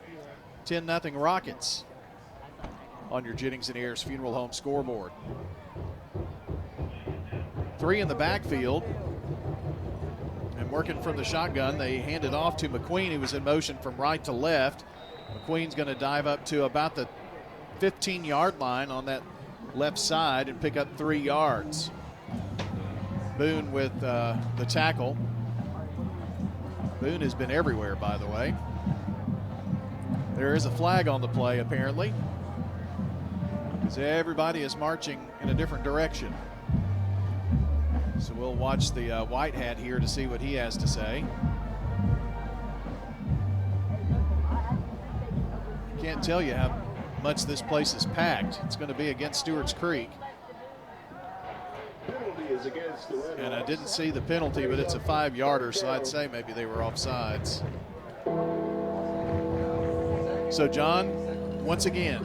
10-0 Rockets on your Jennings and Ayers Funeral Home scoreboard. 3 in the backfield. And working from the shotgun, they hand it off to McQueen, who was in motion from right to left. McQueen's going to dive up to about the 15-yard line on that left side and pick up 3 yards. Boone with the tackle. Boone has been everywhere, by the way. There is a flag on the play, apparently, because everybody is marching in a different direction. So we'll watch the white hat here to see what he has to say. Can't tell you how much this place is packed. It's going to be against Stewarts Creek. And I didn't see the penalty, but it's a 5-yarder, so I'd say maybe they were offsides. So, John, once again,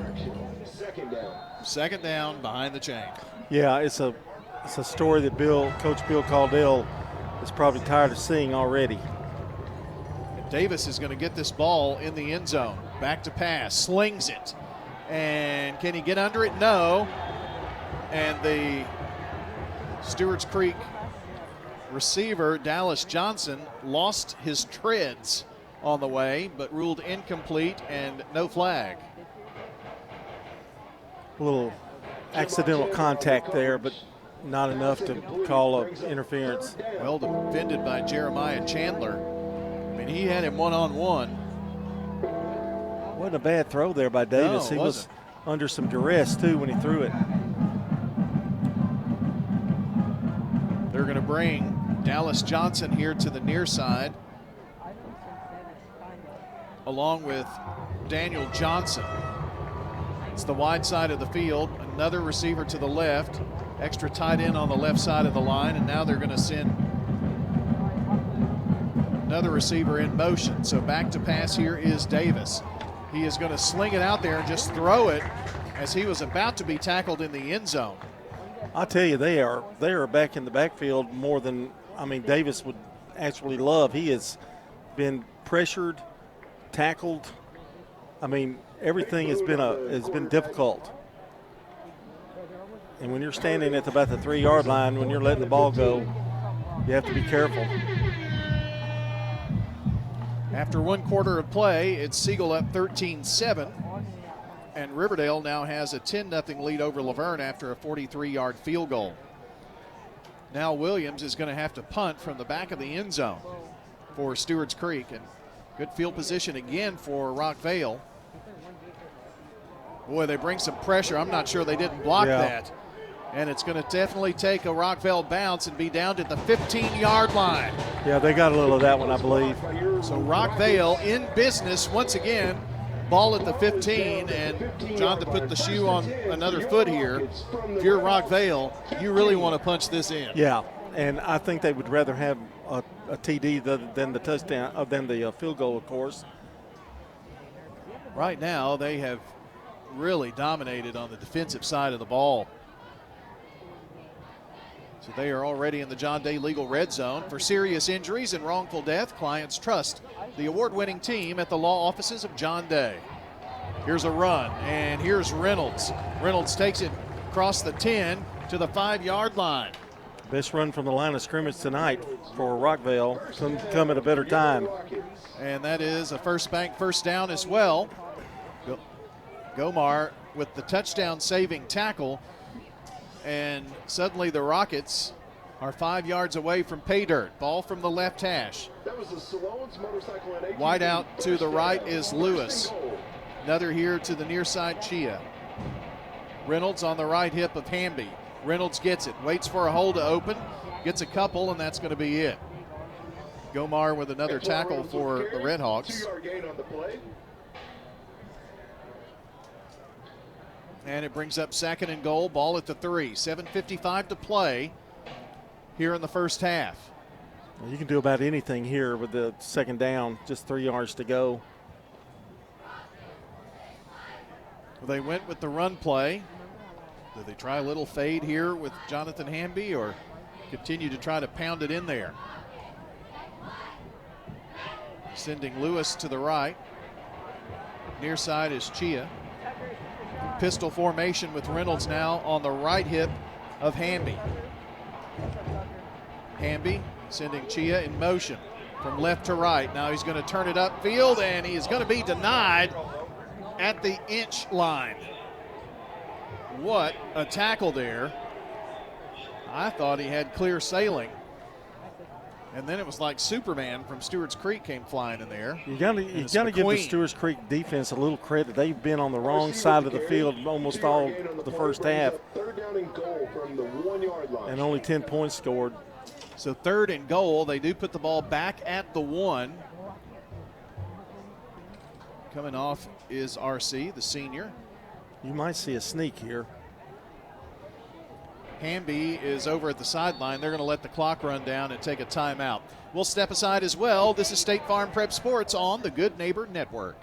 2nd down behind the chain. Yeah, it's a story that Coach Bill Caudill is probably tired of seeing already. And Davis is going to get this ball in the end zone. Back to pass, slings it. And can he get under it? No. And the Stewarts Creek receiver, Dallas Johnson, lost his treads on the way, but ruled incomplete and no flag. A little accidental contact there, but not enough to call an interference. Well defended by Jeremiah Chandler. I mean, he had him one-on-one. Wasn't a bad throw there by Davis. No, he was under some duress, too, when he threw it. They're going to bring Dallas Johnson here to the near side, along with Daniel Johnson. It's the wide side of the field. Another receiver to the left. Extra tight end on the left side of the line. And now they're going to send another receiver in motion. So back to pass here is Davis. He is going to sling it out there and just throw it as he was about to be tackled in the end zone. I'll tell you, they are back in the backfield more than, Davis would actually love. He has been pressured, tackled. Everything has been difficult. And when you're standing at about the 3-yard line, when you're letting the ball go, you have to be careful. After 1 quarter of play, it's Siegel up 13-7. And Riverdale now has a 10-0 lead over Laverne after a 43-yard field goal. Now Williams is going to have to punt from the back of the end zone for Stewarts Creek. And good field position again for Rockvale. Boy, they bring some pressure. I'm not sure they didn't block that. And it's going to definitely take a Rockvale bounce and be down to the 15-yard line. Yeah, they got a little of that one, I believe. So Rockvale in business once again. Ball at the 15, and John, to put the shoe on another foot here, if you're Rockvale, you really want to punch this in. Yeah, and I think they would rather have a TD than the touchdown, than the field goal, of course. Right now, they have really dominated on the defensive side of the ball. So they are already in the John Day Legal Red Zone. For serious injuries and wrongful death, clients trust the award-winning team at the law offices of John Day. Here's a run, and here's Reynolds. Reynolds takes it across the 10 to the 5-yard line. Best run from the line of scrimmage tonight for Rockvale. Couldn't come at a better time. And that is a first bank first down as well. Gomar with the touchdown-saving tackle. And suddenly the Rockets are 5 yards away from pay dirt. Ball from the left hash. Wide out to the right is Lewis. Another here to the near side, Chia. Reynolds on the right hip of Hamby. Reynolds gets it, waits for a hole to open, gets a couple, and that's going to be it. Gomar with another tackle for the Redhawks. 2-yard gain on the play. And it brings up 2nd and goal, ball at the 3. 7:55 to play here in the first half. You can do about anything here with the 2nd down, just 3 yards to go. They went with the run play. Do they try a little fade here with Jonathan Hamby or continue to try to pound it in there? Sending Lewis to the right. Near side is Chia. Pistol formation with Reynolds now on the right hip of Hamby. Hamby sending Chia in motion from left to right. Now he's going to turn it upfield, and he is going to be denied at the inch line. What a tackle there. I thought he had clear sailing. And then it was like Superman from Stewarts Creek came flying in there. You got to give the Stewarts Creek defense a little credit. They've been on the wrong side of the field almost all the first half. 3rd down and goal from the 1-yard line. And only 10 points scored. So 3rd and goal. They do put the ball back at the 1. Coming off is RC, the senior. You might see a sneak here. Hamby is over at the sideline. They're going to let the clock run down and take a timeout. We'll step aside as well. This is State Farm Prep Sports on the Good Neighbor Network.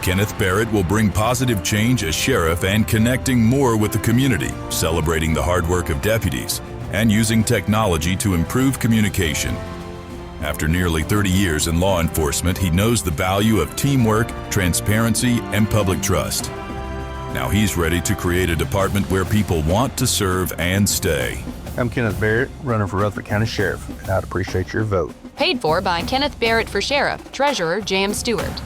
Kenneth Barrett will bring positive change as sheriff and connecting more with the community, celebrating the hard work of deputies, and using technology to improve communication. After nearly 30 years in law enforcement, he knows the value of teamwork, transparency, and public trust. Now he's ready to create a department where people want to serve and stay. I'm Kenneth Barrett, running for Rutherford County Sheriff, and I'd appreciate your vote. Paid for by Kenneth Barrett for Sheriff, Treasurer James Stewart.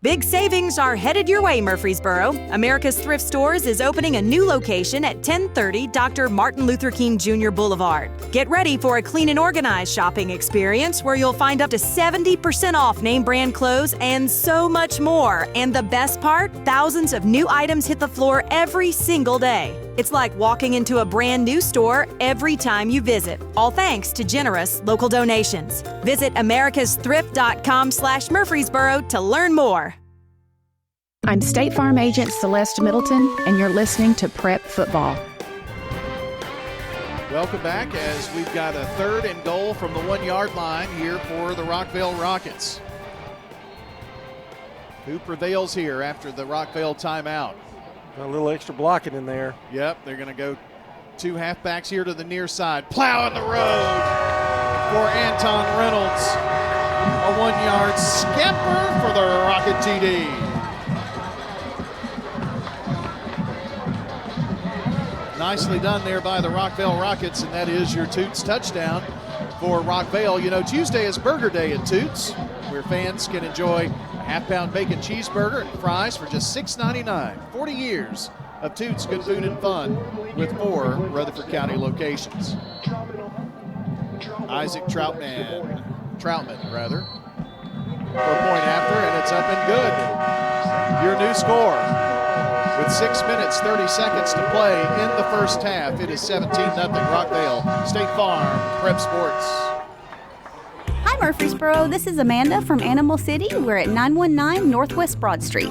Big savings are headed your way, Murfreesboro. America's Thrift Stores is opening a new location at 1030 Dr. Martin Luther King Jr. Boulevard. Get ready for a clean and organized shopping experience where you'll find up to 70% off name brand clothes and so much more. And the best part, thousands of new items hit the floor every single day. It's like walking into a brand new store every time you visit, all thanks to generous local donations. Visit americasthrift.com/Murfreesboro to learn more. I'm State Farm Agent Celeste Middleton, and you're listening to Prep Football. Welcome back as we've got a 3rd and goal from the 1-yard line here for the Rockvale Rockets. Who prevails here after the Rockvale timeout? Got a little extra blocking in there. Yep, they're going to go 2 halfbacks here to the near side. Plowing the road for Anton Reynolds. A 1-yard scamper for the Rocket TD. Nicely done there by the Rockvale Rockets, and that is your Toots touchdown for Rockvale. You know, Tuesday is Burger Day at Toots, where fans can enjoy a half-pound bacon cheeseburger and fries for just $6.99. 40 years of Toots good food and fun with 4 Rutherford County locations. Isaac Troutman, for a point after, and it's up and good. Your new score. With 6 minutes, 30 seconds to play in the first half, it is 17-0 Rockvale. State Farm Prep Sports. Hi, Murfreesboro. This is Amanda from Animal City. We're at 919 Northwest Broad Street.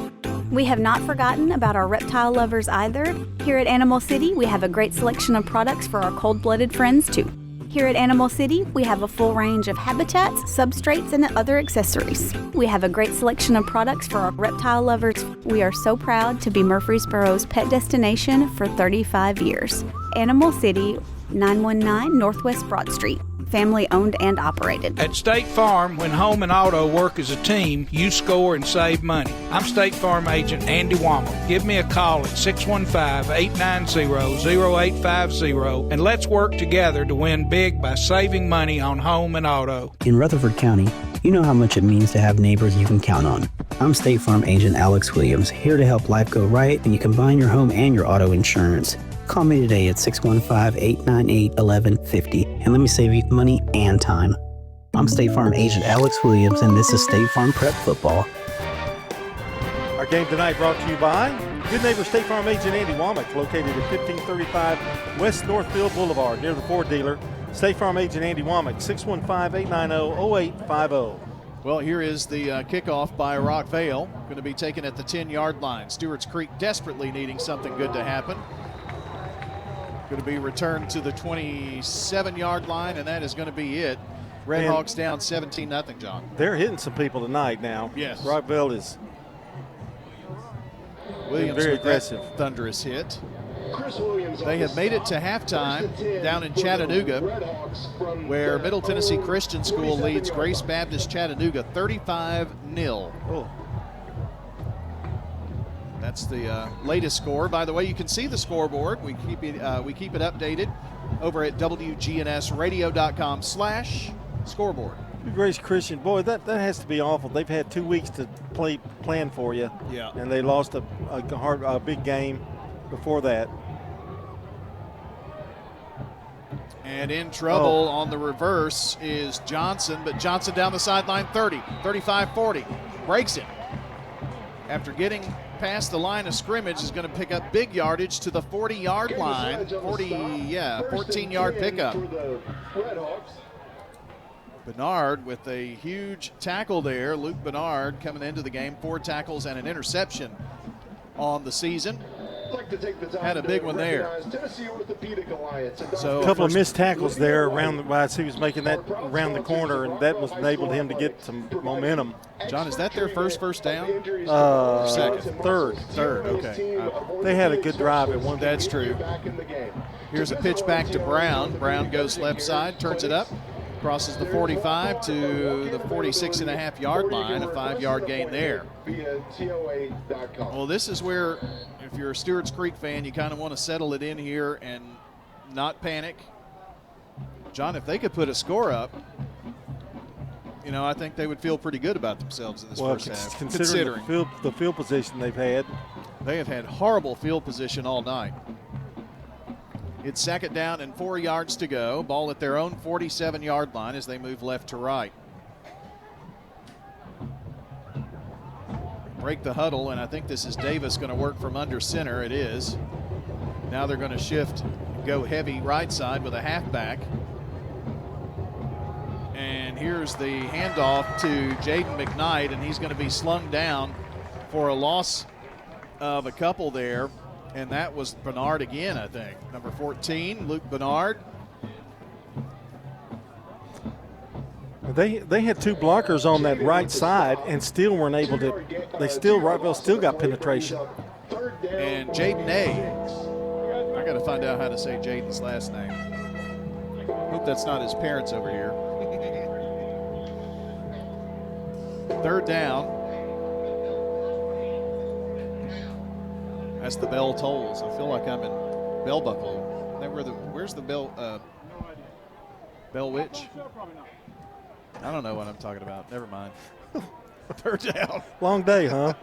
We have not forgotten about our reptile lovers either. Here at Animal City, we have a great selection of products for our cold-blooded friends, too. Here at Animal City, we have a full range of habitats, substrates, and other accessories. We have a great selection of products for our reptile lovers. We are so proud to be Murfreesboro's pet destination for 35 years. Animal City, 919 Northwest Broad Street. Family owned and operated. At State Farm, when home and auto work as a team, you score and save money. I'm State Farm Agent Andy Womack. Give me a call at 615-890-0850 and let's work together to win big by saving money on home and auto. In Rutherford County, you know how much it means to have neighbors you can count on. I'm State Farm Agent Alex Williams, here to help life go right when you combine your home and your auto insurance. Call me today at 615-898-1150 and let me save you money and time. I'm State Farm Agent Alex Williams, and this is State Farm Prep Football. Our game tonight brought to you by Good Neighbor State Farm Agent Andy Womack, located at 1535 West Northfield Boulevard, near the Ford dealer. State Farm agent Andy Womack, 615-890-0850. Well, here is the kickoff by Rockvale. Going to be taken at the 10-yard line. Stewarts Creek desperately needing something good to happen. Going to be returned to the 27-yard line, and that is going to be it. Redhawks down 17-0, John. They're hitting some people tonight now. Yes. Rockvale is Williams very with aggressive. That thunderous hit. They have made it to halftime down in Chattanooga, where Middle Tennessee Christian School leads Grace Baptist Chattanooga 35-0. Oh. That's the latest score. By the way, you can see the scoreboard. We keep it updated over at WGNSradio.com/scoreboard. Grace Christian, boy, that has to be awful. They've had 2 weeks to plan for you. Yeah. And they lost a big game before that. And in trouble on the reverse is Johnson, but Johnson down the sideline 30, 35, 40. Breaks it. After getting past the line of scrimmage, is going to pick up big yardage to the 40-yard line. 14-yard pickup. Bernard with a huge tackle there. Luke Bernard coming into the game, 4 tackles and an interception on the season. Had a big one there. So a couple of missed tackles there as he was making that around the corner, and that was enabled him to get some momentum. John, is that their first down? Second. Third, okay. They had a good drive at one. That's true. Here's a pitch back to Brown. Brown goes left side, turns it up, crosses the 45 to the 46.5-yard line, a 5-yard gain there. Well, this is where, if you're a Stewarts Creek fan, you kind of want to settle it in here and not panic. John, if they could put a score up, I think they would feel pretty good about themselves in this first half. Considering the field position they've had. They have had horrible field position all night. It's 2nd down and 4 yards to go. Ball at their own 47-yard line as they move left to right. Break the huddle, and I think this is Davis going to work from under center. It is. Now they're going to shift, go heavy right side with a halfback. And here's the handoff to Jaden McKnight, and he's going to be slung down for a loss of a couple there. And that was Bernard again, I think. Number 14, Luke Bernard. They had 2 blockers on that right side and still weren't able to. Rockvale still got penetration. And Jaden A. I got to find out how to say Jaden's last name. Hope that's not his parents over here. 3rd down. As the bell tolls, I feel like I'm in Bell Buckle. Where's the bell? Bell Witch? I don't know what I'm talking about. Never mind. 3rd down. Long day, huh?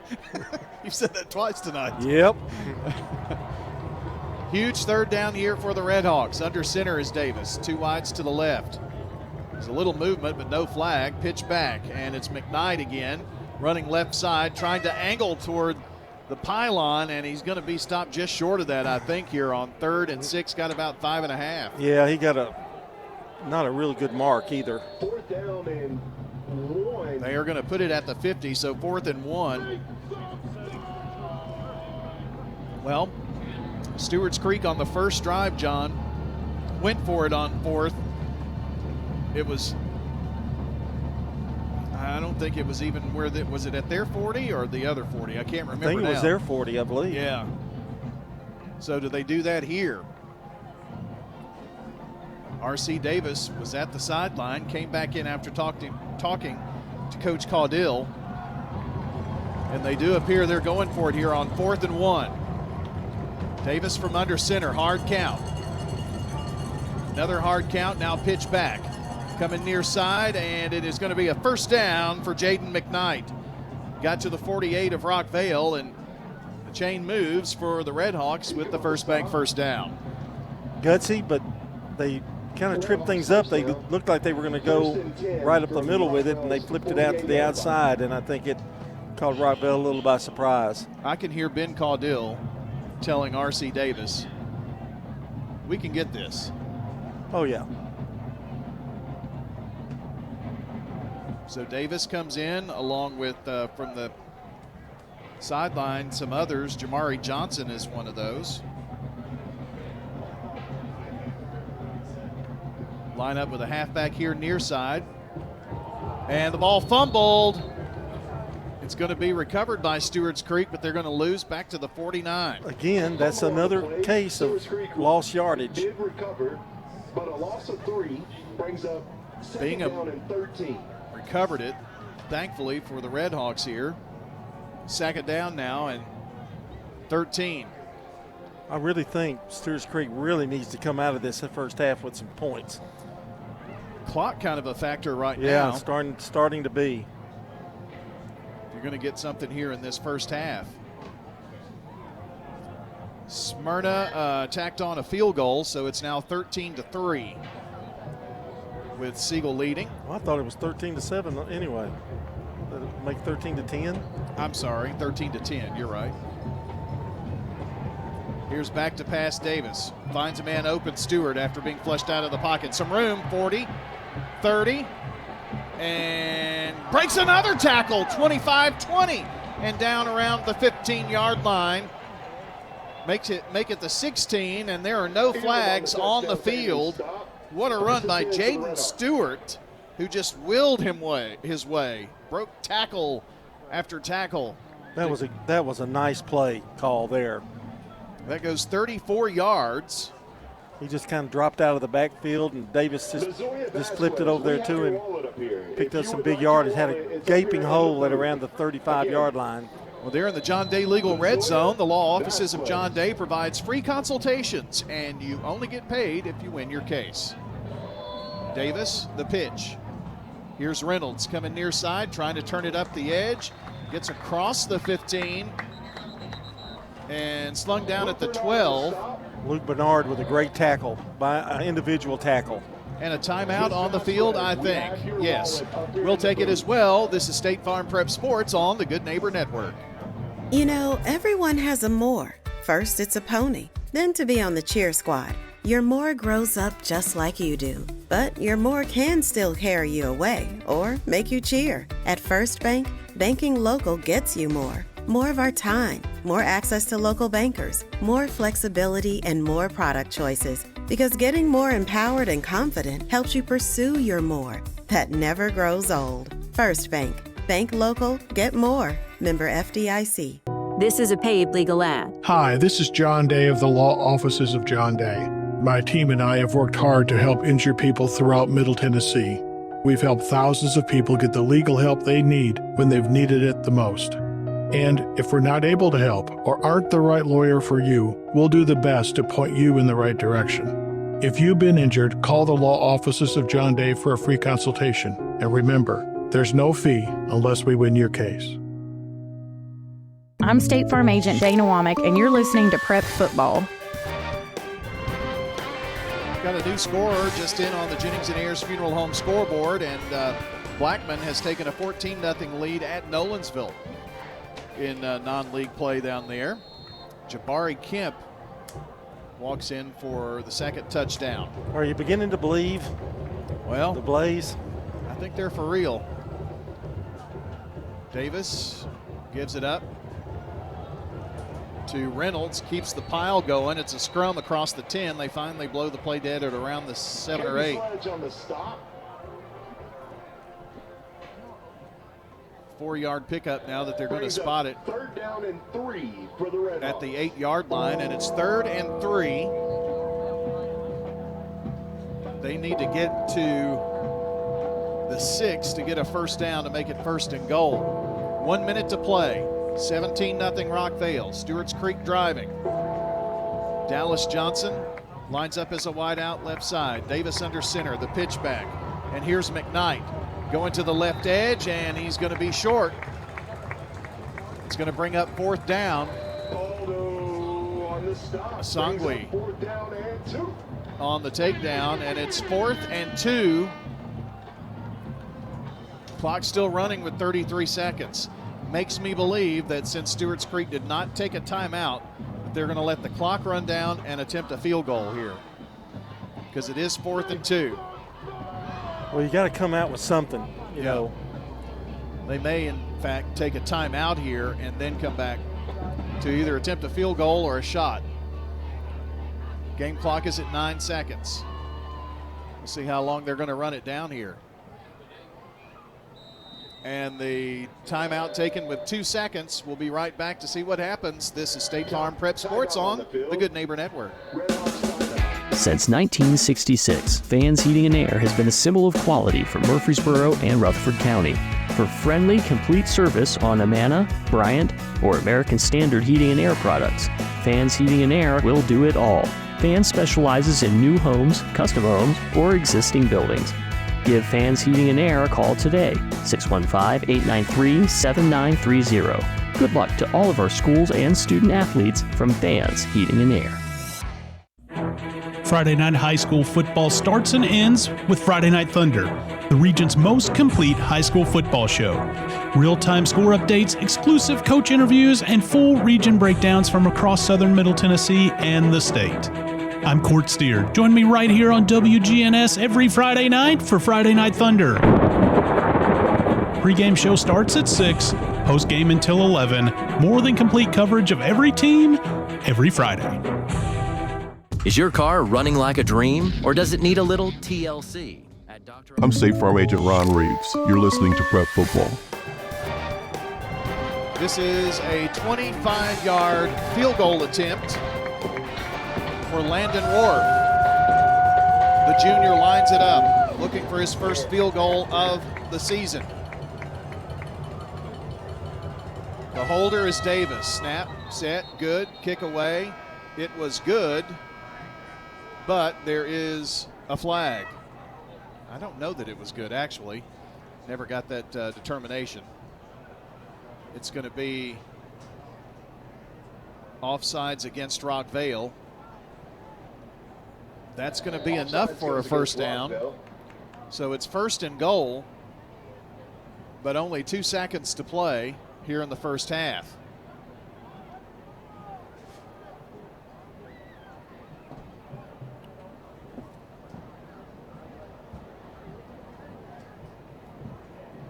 You've said that twice tonight. Yep. Huge 3rd down here for the Redhawks. Under center is Davis. 2 wides to the left. There's a little movement, but no flag. Pitch back, and it's McKnight again, running left side, trying to angle toward the pylon, and he's going to be stopped just short of that, I think, here on 3rd and 6. Got about 5.5. Yeah, he got not a really good mark either. 4th down and 1. They are going to put it at the 50, so 4th and 1. Well, Stewarts Creek on the first drive, John, went for it on 4th. It was, I don't think it was even was it at their 40 or the other 40? I can't remember. I think it was their 40, I believe. Yeah. So do they do that here? R.C. Davis was at the sideline, came back in after talking to Coach Caudill, and they do appear they're going for it here on 4th and 1. Davis from under center, hard count. Another hard count, now pitch back. Coming near side, and it is going to be a 1st down for Jaden McKnight. Got to the 48 of Rockvale, and the chain moves for the Redhawks with the First Bank 1st down. Gutsy, but they kind of tripped things up. They looked like they were going to go right up the middle with it, and they flipped it out to the outside, and I think it caught Rockvale a little by surprise. I can hear Ben Caudill telling R.C. Davis, we can get this. Oh, yeah. So Davis comes in along with, from the sideline, some others. Jamari Johnson is one of those. Line up with a halfback here near side. And the ball fumbled. It's going to be recovered by Stewarts Creek, but they're going to lose back to the 49. Again, that's another case of lost yardage. Did recover, but a loss of 3 brings up second down and 13. Recovered it, thankfully, for the Red Hawks here. Second down now and 13. I really think Stewarts Creek really needs to come out of this first half with some points. Clock kind of a factor right now. Yeah, starting to be. You're going to get something here in this first half. Smyrna tacked on a field goal, so it's now 13-3 with Siegel leading. Well, I thought it was 13-7 anyway. Did it make 13-10? I'm sorry, 13-10. You're right. Here's back to pass Davis. Finds a man open, Stewart, after being flushed out of the pocket. Some room, 40, 30, and breaks another tackle, 25-20, and down around the 15-yard line. Make it the 16, and there are no flags on the field. What a run by Jaden Stewart, who just willed his way. Broke tackle after tackle. That was a nice play call there. That goes 34 yards. He just kind of dropped out of the backfield, and Davis just flipped it over there to him. Picked up some big yardage, had a gaping hole at around the 35-yard line. Well, there in the John Day Legal Red Zone, the law offices of John Day provides free consultations, and you only get paid if you win your case. Davis, the pitch. Here's Reynolds coming near side, trying to turn it up the edge. Gets across the 15 and slung down at the 12. Luke Bernard with a great tackle, by an individual tackle. And a timeout on the field, I think. Yes, we'll take it as well. This is State Farm Prep Sports on the Good Neighbor Network. You know, everyone has a more. First, it's a pony. Then to be on the cheer squad. Your more grows up just like you do. But your more can still carry you away or make you cheer. At First Bank, banking local gets you more. More of our time, more access to local bankers, more flexibility, and more product choices. Because getting more empowered and confident helps you pursue your more. That never grows old. First Bank. Bank local, get more. Member FDIC. This is a paid legal ad. Hi, this is John Day of the Law Offices of John Day. My team and I have worked hard to help injured people throughout Middle Tennessee. We've helped thousands of people get the legal help they need when they've needed it the most. And if we're not able to help or aren't the right lawyer for you, we'll do the best to point you in the right direction. If you've been injured, call the law offices of John Day for a free consultation. And remember, there's no fee unless we win your case. I'm State Farm Agent Dana Womack, and you're listening to Prep Football. Got a new scorer just in on the Jennings and Ayers Funeral Home scoreboard, and Blackman has taken a 14-0 lead at Nolensville in non-league play down there. Jabari Kemp walks in for the second touchdown. Are you beginning to believe the Blaze? I think they're for real. Davis gives it up to Reynolds, keeps the pile going. It's a scrum across the 10. They finally blow the play dead at around the 7 or 8. On the stop. 4-yard pickup now that they're going to spot it. Third down and 3 for the Red at the 8-yard line, and it's 3rd and 3. They need to get to the 6 to get a first down to make it 1st and goal. 1 minute to play. 17-0 Rockvale. Stewarts Creek driving. Dallas Johnson lines up as a wide out left side. Davis under center, the pitch back. And here's McKnight going to the left edge, and he's going to be short. It's going to bring up 4th down. Asangwe on the takedown, and it's 4th and 2. Clock still running with 33 seconds. Makes me believe that since Stewarts Creek did not take a timeout, they're going to let the clock run down and attempt a field goal here, because it is 4th and 2. Well, you got to come out with something, you know. They may, in fact, take a timeout here and then come back to either attempt a field goal or a shot. Game clock is at 9 seconds. We'll see how long they're going to run it down here. And the timeout taken with 2 seconds. We'll be right back to see what happens. This is State Farm Prep Sports on the Good Neighbor Network. Since 1966, Fans Heating and Air has been a symbol of quality for Murfreesboro and Rutherford County. For friendly, complete service on Amana, Bryant, or American Standard Heating and Air products, Fans Heating and Air will do it all. Fans specializes in new homes, custom homes, or existing buildings. Give Fans Heating and Air a call today, 615-893-7930. Good luck to all of our schools and student athletes from Fans Heating and Air. Friday night high school football starts and ends with Friday Night Thunder, the region's most complete high school football show. Real-time score updates, exclusive coach interviews, and full region breakdowns from across southern Middle Tennessee and the state. I'm Court Steer. Join me right here on WGNS every Friday night for Friday Night Thunder. Pre-game show starts at 6, post-game until 11. More than complete coverage of every team, every Friday. Is your car running like a dream, or does it need a little TLC? I'm State Farm Agent Ron Reeves. You're listening to Prep Football. This is a 25-yard field goal attempt for Landon Ward. The junior lines it up, looking for his first field goal of the season. The holder is Davis. Snap, set, good, kick away. It was good, but there is a flag. I don't know that it was good, actually. Never got that determination. It's going to be offsides against Rockvale. That's going to be enough for a first down. So it's first and goal, but only 2 seconds to play here in the first half.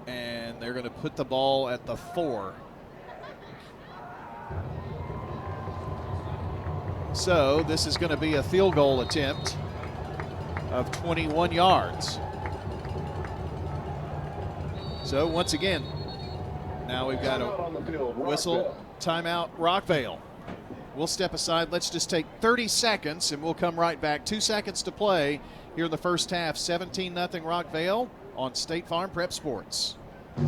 And they're going to put the ball at the 4. So this is going to be a field goal attempt of 21 yards. So once again, now we've got a whistle, timeout, Rockvale. We'll step aside. Let's just take 30 seconds and we'll come right back. 2 seconds to play here in the first half. 17-0 Rockvale on State Farm Prep Sports.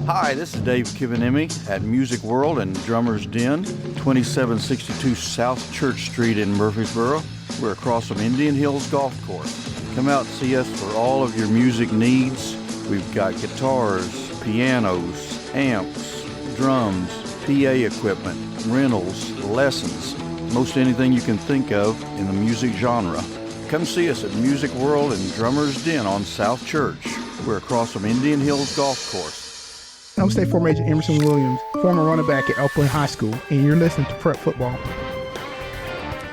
Hi, this is Dave Kivanemi at Music World and Drummer's Den, 2762 South Church Street in Murfreesboro. We're across from Indian Hills Golf Course. Come out and see us for all of your music needs. We've got guitars, pianos, amps, drums, PA equipment, rentals, lessons, most anything you can think of in the music genre. Come see us at Music World and Drummer's Den on South Church. We're across from Indian Hills Golf Course. I'm State Farm Agent Emerson Williams, former running back at Elk Point High School, and you're listening to Prep Football.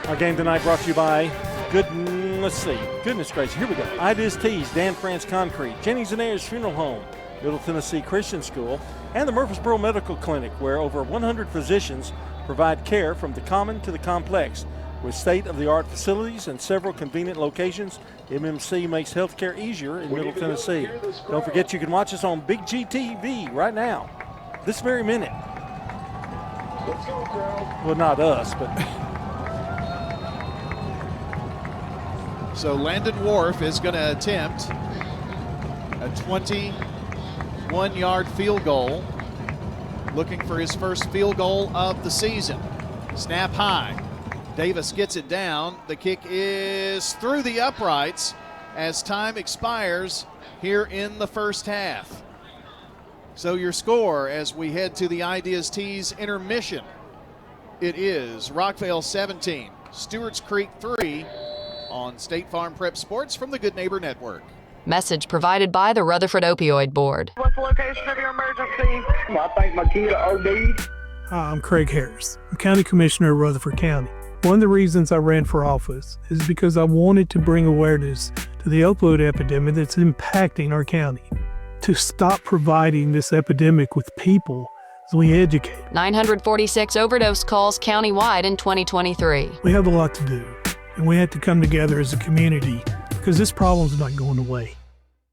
Our game tonight brought to you by goodness gracious, here we go. Ideas Tees, Dan France Concrete, Jennings and Ayers Funeral Home, Middle Tennessee Christian School, and the Murfreesboro Medical Clinic, where over 100 physicians provide care from the common to the complex. With state-of-the-art facilities and several convenient locations, MMC makes healthcare easier in Middle Tennessee. Don't forget you can watch us on Big GTV right now, this very minute. Let's go, crowd. Well, not us, but... So Landon Wharf is going to attempt a 21-yard field goal, looking for his first field goal of the season. Snap high. Davis gets it down. The kick is through the uprights as time expires here in the first half. So your score as we head to the Ideas Tees intermission. It is Rockvale 17, Stewarts Creek 3 on State Farm Prep Sports from the Good Neighbor Network. Message provided by the Rutherford Opioid Board. What's the location of your emergency? I think my kid OD'd. Hi, I'm Craig Harris. I'm County Commissioner of Rutherford County. One of the reasons I ran for office is because I wanted to bring awareness to the opioid epidemic that's impacting our county. to stop providing this epidemic with people as we educate. 946 overdose calls countywide in 2023. We have a lot to do, and we have to come together as a community because this problem's not going away.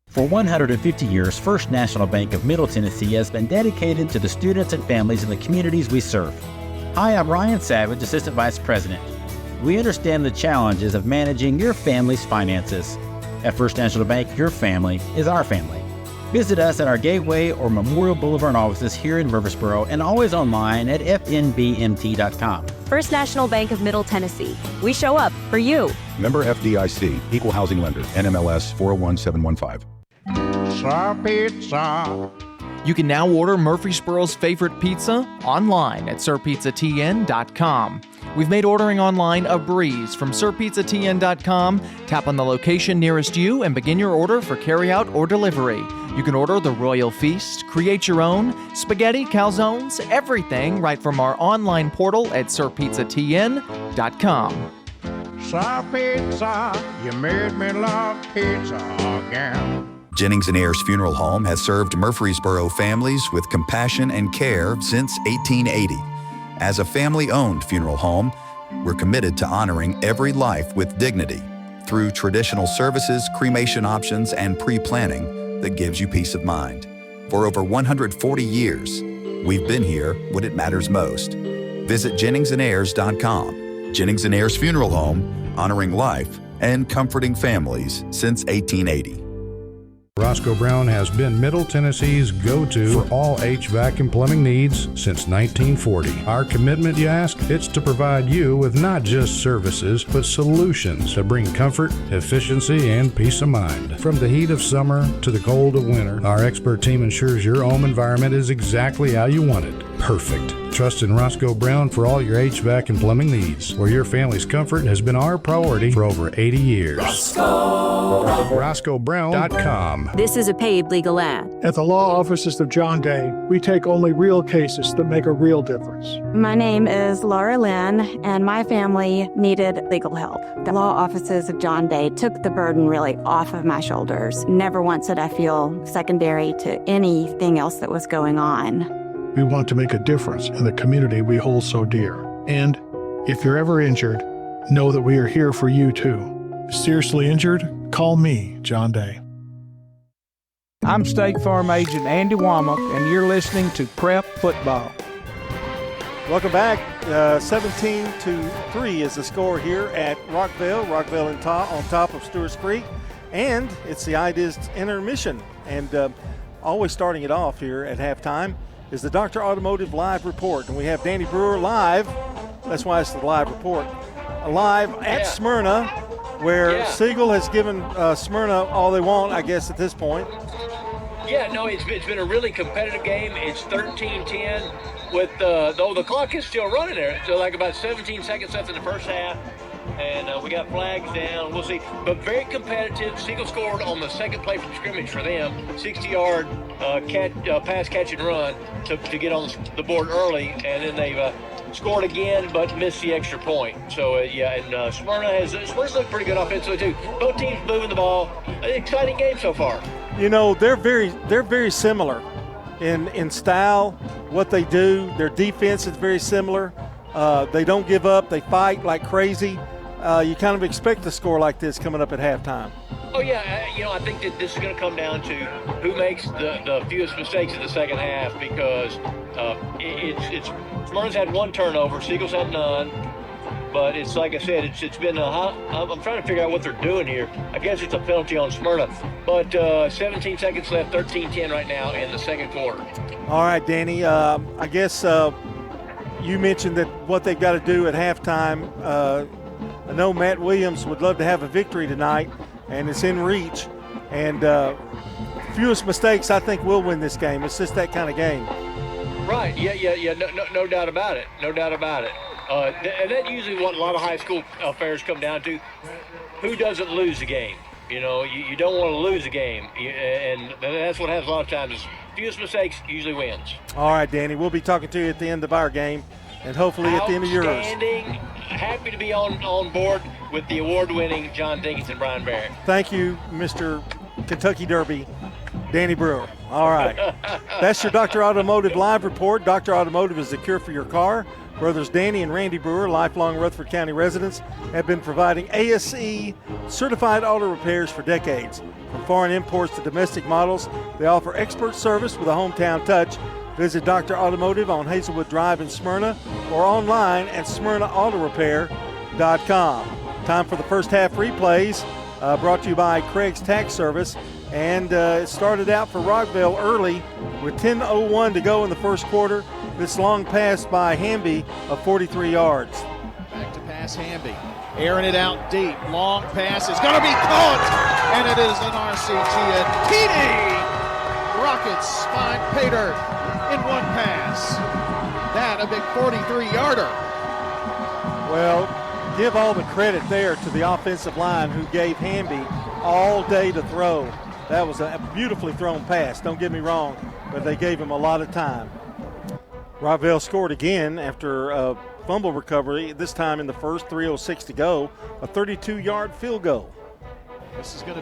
For 150 years, First National Bank of Middle Tennessee has been dedicated to the students and families in the communities we serve. Hi, I'm Ryan Savage, Assistant Vice President. We understand the challenges of managing your family's finances. At First National Bank, your family is our family. Visit us at our Gateway or Memorial Boulevard offices here in Murfreesboro and always online at fnbmt.com. First National Bank of Middle Tennessee. We show up for you. Member FDIC, Equal Housing Lender, NMLS 401715. Sir Pizza. You can now order Murfreesboro's favorite pizza online at sirpizzatn.com. We've made ordering online a breeze. From sirpizzatn.com, tap on the location nearest you and begin your order for carryout or delivery. You can order the Royal Feast, create your own, spaghetti, calzones, everything right from our online portal at sirpizzatn.com. Sir Pizza, you made me love pizza again. Jennings & Ayers Funeral Home has served Murfreesboro families with compassion and care since 1880. As a family-owned funeral home, we're committed to honoring every life with dignity through traditional services, cremation options, and pre-planning that gives you peace of mind. For over 140 years, we've been here when it matters most. Visit JenningsandAyers.com. Jennings & Ayers Funeral Home, honoring life and comforting families since 1880. Roscoe Brown has been Middle Tennessee's go-to for all HVAC and plumbing needs since 1940. Our commitment, you ask? It's to provide you with not just services, but solutions that bring comfort, efficiency, and peace of mind. From the heat of summer to the cold of winter, our expert team ensures your home environment is exactly how you want it. Perfect. Trust in Roscoe Brown for all your HVAC and plumbing needs, where your family's comfort has been our priority for over 80 years. RoscoeBrown.com. This is a paid legal ad. At the law offices of John Day, we take only real cases that make a real difference. My name is Laura Lynn, and my family needed legal help. The law offices of John Day took the burden really off of my shoulders. Never once did I feel secondary to anything else that was going on. We want to make a difference in the community we hold so dear. And if you're ever injured, know that we are here for you too. Seriously injured? Call me, John Day. I'm State Farm Agent Andy Womack, and you're listening to Prep Football. Welcome back. 17-3 is the score here at Rockvale. Rockvale on top of Stewarts Creek. And it's the IDIS intermission. And always starting it off here at halftime is the Dr. Automotive Live Report. And we have Danny Brewer live. That's why it's the live report. Live at Smyrna, where Siegel has given Smyrna all they want, I guess, at this point. Yeah, no, it's been a really competitive game. It's 13-10 with, though the clock is still running there. So like about 17 seconds left in the first half. And we got flags down. We'll see. But very competitive. Siegel scored on the second play from scrimmage for them. 60-yard pass, catch, and run to get on the board early. And then they've scored again, but missed the extra point. So, Smyrna's looked pretty good offensively, too. Both teams moving the ball. An exciting game so far. You know, they're very similar in style, what they do. Their defense is very similar. They don't give up. They fight like crazy. You kind of expect a score like this coming up at halftime. Oh, yeah. I think that this is going to come down to who makes the fewest mistakes in the second half because Smyrna's had one turnover. Siegel's had none. But it's like I said, it's been I'm trying to figure out what they're doing here. I guess it's a penalty on Smyrna. But 17 seconds left, 13-10 right now in the second quarter. All right, Danny. I guess you mentioned that what they've got to do at halftime. I know Matt Williams would love to have a victory tonight, and it's in reach. And fewest mistakes, I think, will win this game. It's just that kind of game. Right. Yeah. No doubt about it. No doubt about it. And that's usually what a lot of high school affairs come down to. Who doesn't lose a game? You know, you don't want to lose a game. And that's what happens a lot of times. Fewest mistakes usually wins. All right, Danny. We'll be talking to you at the end of our game and hopefully at the end of yours. Outstanding. Happy to be on board with the award-winning John Dinkins and Brian Barrett. Thank you, Mr. Kentucky Derby. Danny Brewer. All right. That's your Dr. Automotive Live report. Dr. Automotive is the cure for your car. Brothers Danny and Randy Brewer, lifelong Rutherford County residents, have been providing ASE certified auto repairs for decades. From foreign imports to domestic models, they offer expert service with a hometown touch. Visit Dr. Automotive on Hazelwood Drive in Smyrna or online at smyrnaautorepair.com. Time for the first half replays, brought to you by Craig's Tax Service. And it started out for Rockvale early with 10:01 to go in the first quarter. This long pass by Hamby of 43 yards. Back to pass Hamby. Airing it out deep. Long pass is going to be caught. And it is an RCT and TD. Rockets find Pater in one pass. That a big 43-yarder. Well, give all the credit there to the offensive line who gave Hamby all day to throw. That was a beautifully thrown pass, don't get me wrong, but they gave him a lot of time. Rockvale scored again after a fumble recovery, this time in the first, 3:06 to go, a 32-yard field goal. This is going to be